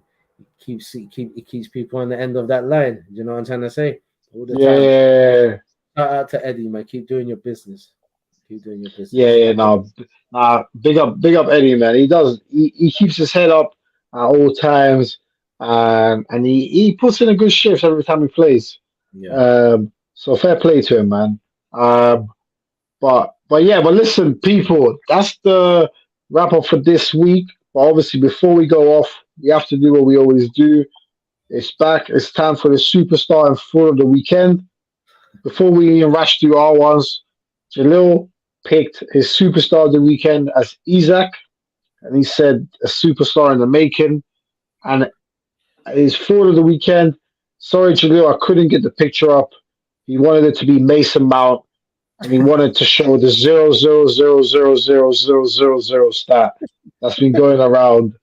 He keeps people on the end of that line. Do you know what I'm trying to say? All the time. Shout out to Eddie, man. Keep doing your business. Yeah, no, big up Eddie, man. He keeps his head up at all times, and he puts in a good shift every time he plays. Yeah. So fair play to him, man. But listen, people, that's the wrap up for this week. But obviously, before we go off, we have to do what we always do. It's back. It's time for the superstar and full of the weekend. Before we even rush through our ones, Jalil picked his superstar of the weekend as Isaac, and he said a superstar in the making. And his full of the weekend, sorry, Jalil, I couldn't get the picture up. He wanted it to be Mason Mount, and he wanted to show the 0.0000000 stat that's been going around.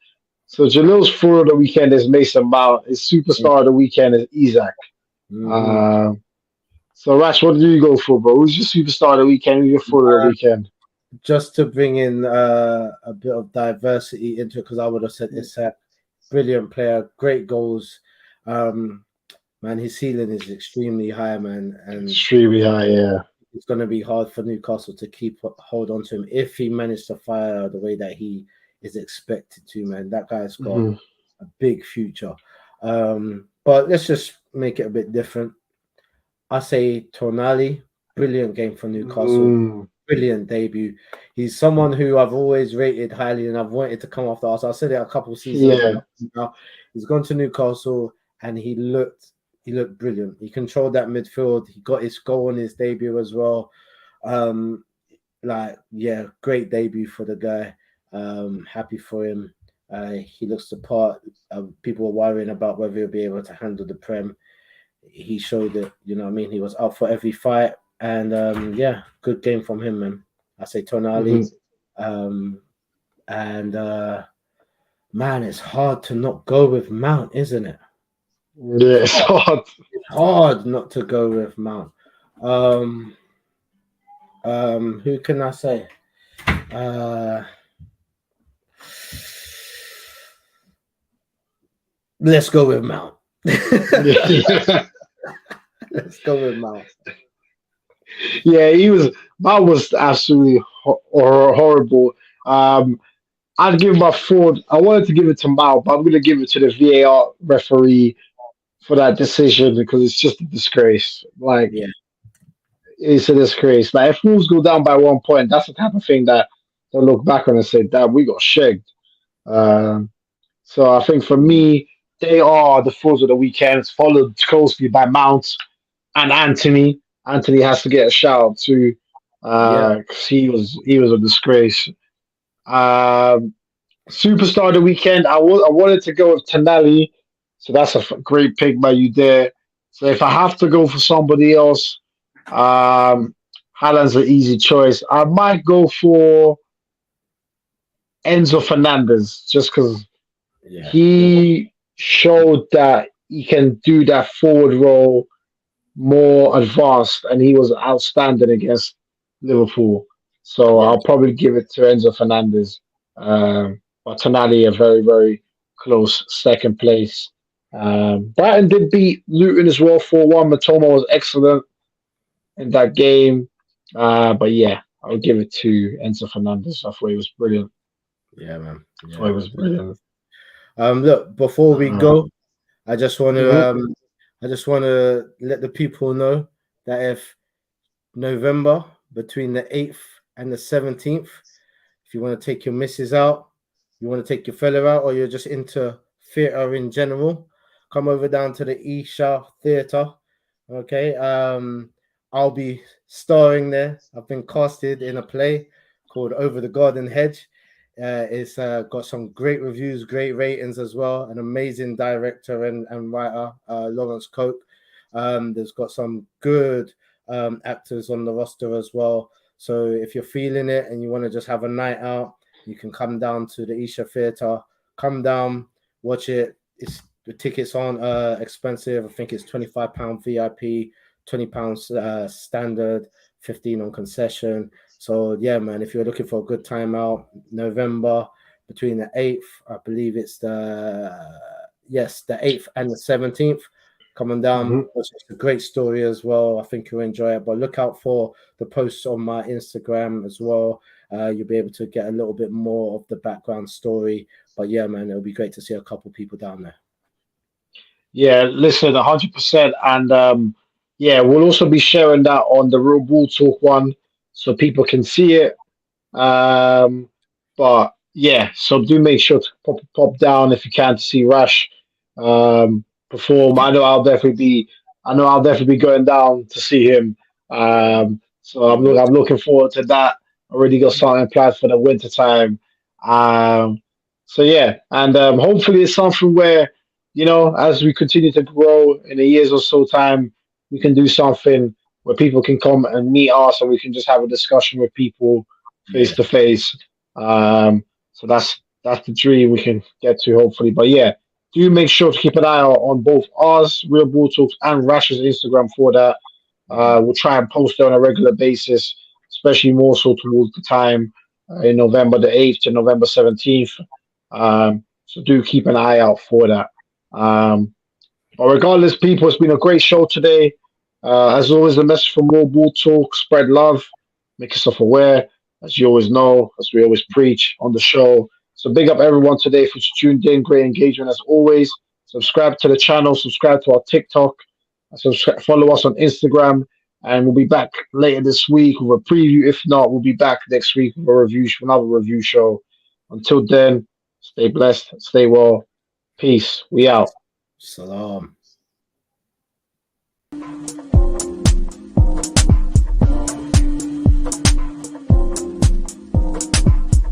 So Jalil's full of the weekend is Mason Mount. His superstar of the weekend is Isaac. So Rash, what do you go for, bro? Who's your superstar of the weekend? Who's your full of the weekend? Just to bring in a bit of diversity into it, because I would have said Isaac, brilliant player, great goals. Man, his ceiling is extremely high, man, and extremely high. Yeah, it's going to be hard for Newcastle to hold on to him if he managed to fire the way that he is expected to. Man, that guy's got a big future. But let's just make it a bit different. I say Tonali, brilliant game for Newcastle. Brilliant debut. He's someone who I've always rated highly and I've wanted to come off the Arsenal. I said it a couple of seasons now. He's gone to Newcastle and he looked brilliant. He controlled that midfield. He got his goal on his debut as well. Great debut for the guy. Happy for him. He looks the part. People were worrying about whether he'll be able to handle the Prem. He showed it, you know what I mean? He was up for every fight. And good game from him, man. I say Tonali. Man, it's hard to not go with Mount, isn't it? Yeah, it's hard. It's hard not to go with Mount. Who can I say? Let's go with Mount. Let's go with Mount. Yeah, Mount was absolutely horrible. I'd give my fourth. I wanted to give it to Mount, but I'm going to give it to the VAR referee for that decision because it's just a disgrace. It's a disgrace. Like, if Wolves go down by 1 point, that's the type of thing that they'll look back on and say, "Damn, we got shagged." So I think for me, they are the fools of the weekend, followed closely by Mount and Anthony. Anthony has to get a shout out to, 'cause he was a disgrace. Um, Superstar of the weekend. I wanted to go with Tonali, so that's a great pick by you there. So if I have to go for somebody else, Haaland's an easy choice. I might go for Enzo Fernandez just because he showed that he can do that forward role more advanced, and he was outstanding against Liverpool. So I'll probably give it to Enzo Fernandez. But Tonali a very, very close second place. Brighton did beat Luton as well 4-1. Matoma was excellent in that game. But yeah, I'll give it to Enzo Fernandez. I thought he was brilliant. Yeah, man. I thought he was brilliant. Look, before we go, I just want to Mhm. let the people know that if November between the 8th and the 17th, if you want to take your missus out, you want to take your fella out, or you're just into theatre in general, come over down to the Isha Theatre. Okay. I'll be starring there. I've been casted in a play called Over the Garden Hedge. It's got some great reviews, great ratings as well. An amazing director and writer, Lawrence Coke. There's got some good actors on the roster as well. So if you're feeling it and you want to just have a night out, you can come down to the Isha Theatre. Come down, watch it. The tickets aren't expensive. I think it's £25 VIP, £20 standard, 15 on concession. So yeah, man, if you're looking for a good time out, November between the 8th, I believe it's the 8th and the 17th, coming down. It's a great story as well. I think you'll enjoy it. But look out for the posts on my Instagram as well. You'll be able to get a little bit more of the background story. But yeah, man, it'll be great to see a couple people down there. Yeah, listen, 100%. And yeah, we'll also be sharing that on the Real Ball Talk one so people can see it. But yeah, so do make sure to pop down if you can to see Rash perform. I know I'll definitely be going down to see him. So I'm looking forward to that. Already got something planned for the winter time. So yeah, and hopefully it's something where, as we continue to grow in a years or so time, we can do something where people can come and meet us and we can just have a discussion with people face to face. So that's the dream we can get to hopefully. But yeah, do make sure to keep an eye out on both ours, Real Ball Talks, and Rash's Instagram for that. We'll try and post it on a regular basis, especially more so towards the time in November the 8th to November 17th. So do keep an eye out for that. But regardless, people, it's been a great show today. As always, the message from Real Ball Talk: spread love, make yourself aware, as you always know, as we always preach on the show. So big up everyone today for tuned in. Great engagement as always. Subscribe to the channel, subscribe to our TikTok, follow us on Instagram, and we'll be back later this week with a preview. If not, we'll be back next week with another review show. Until then, stay blessed, stay well. Peace. We out. Salam.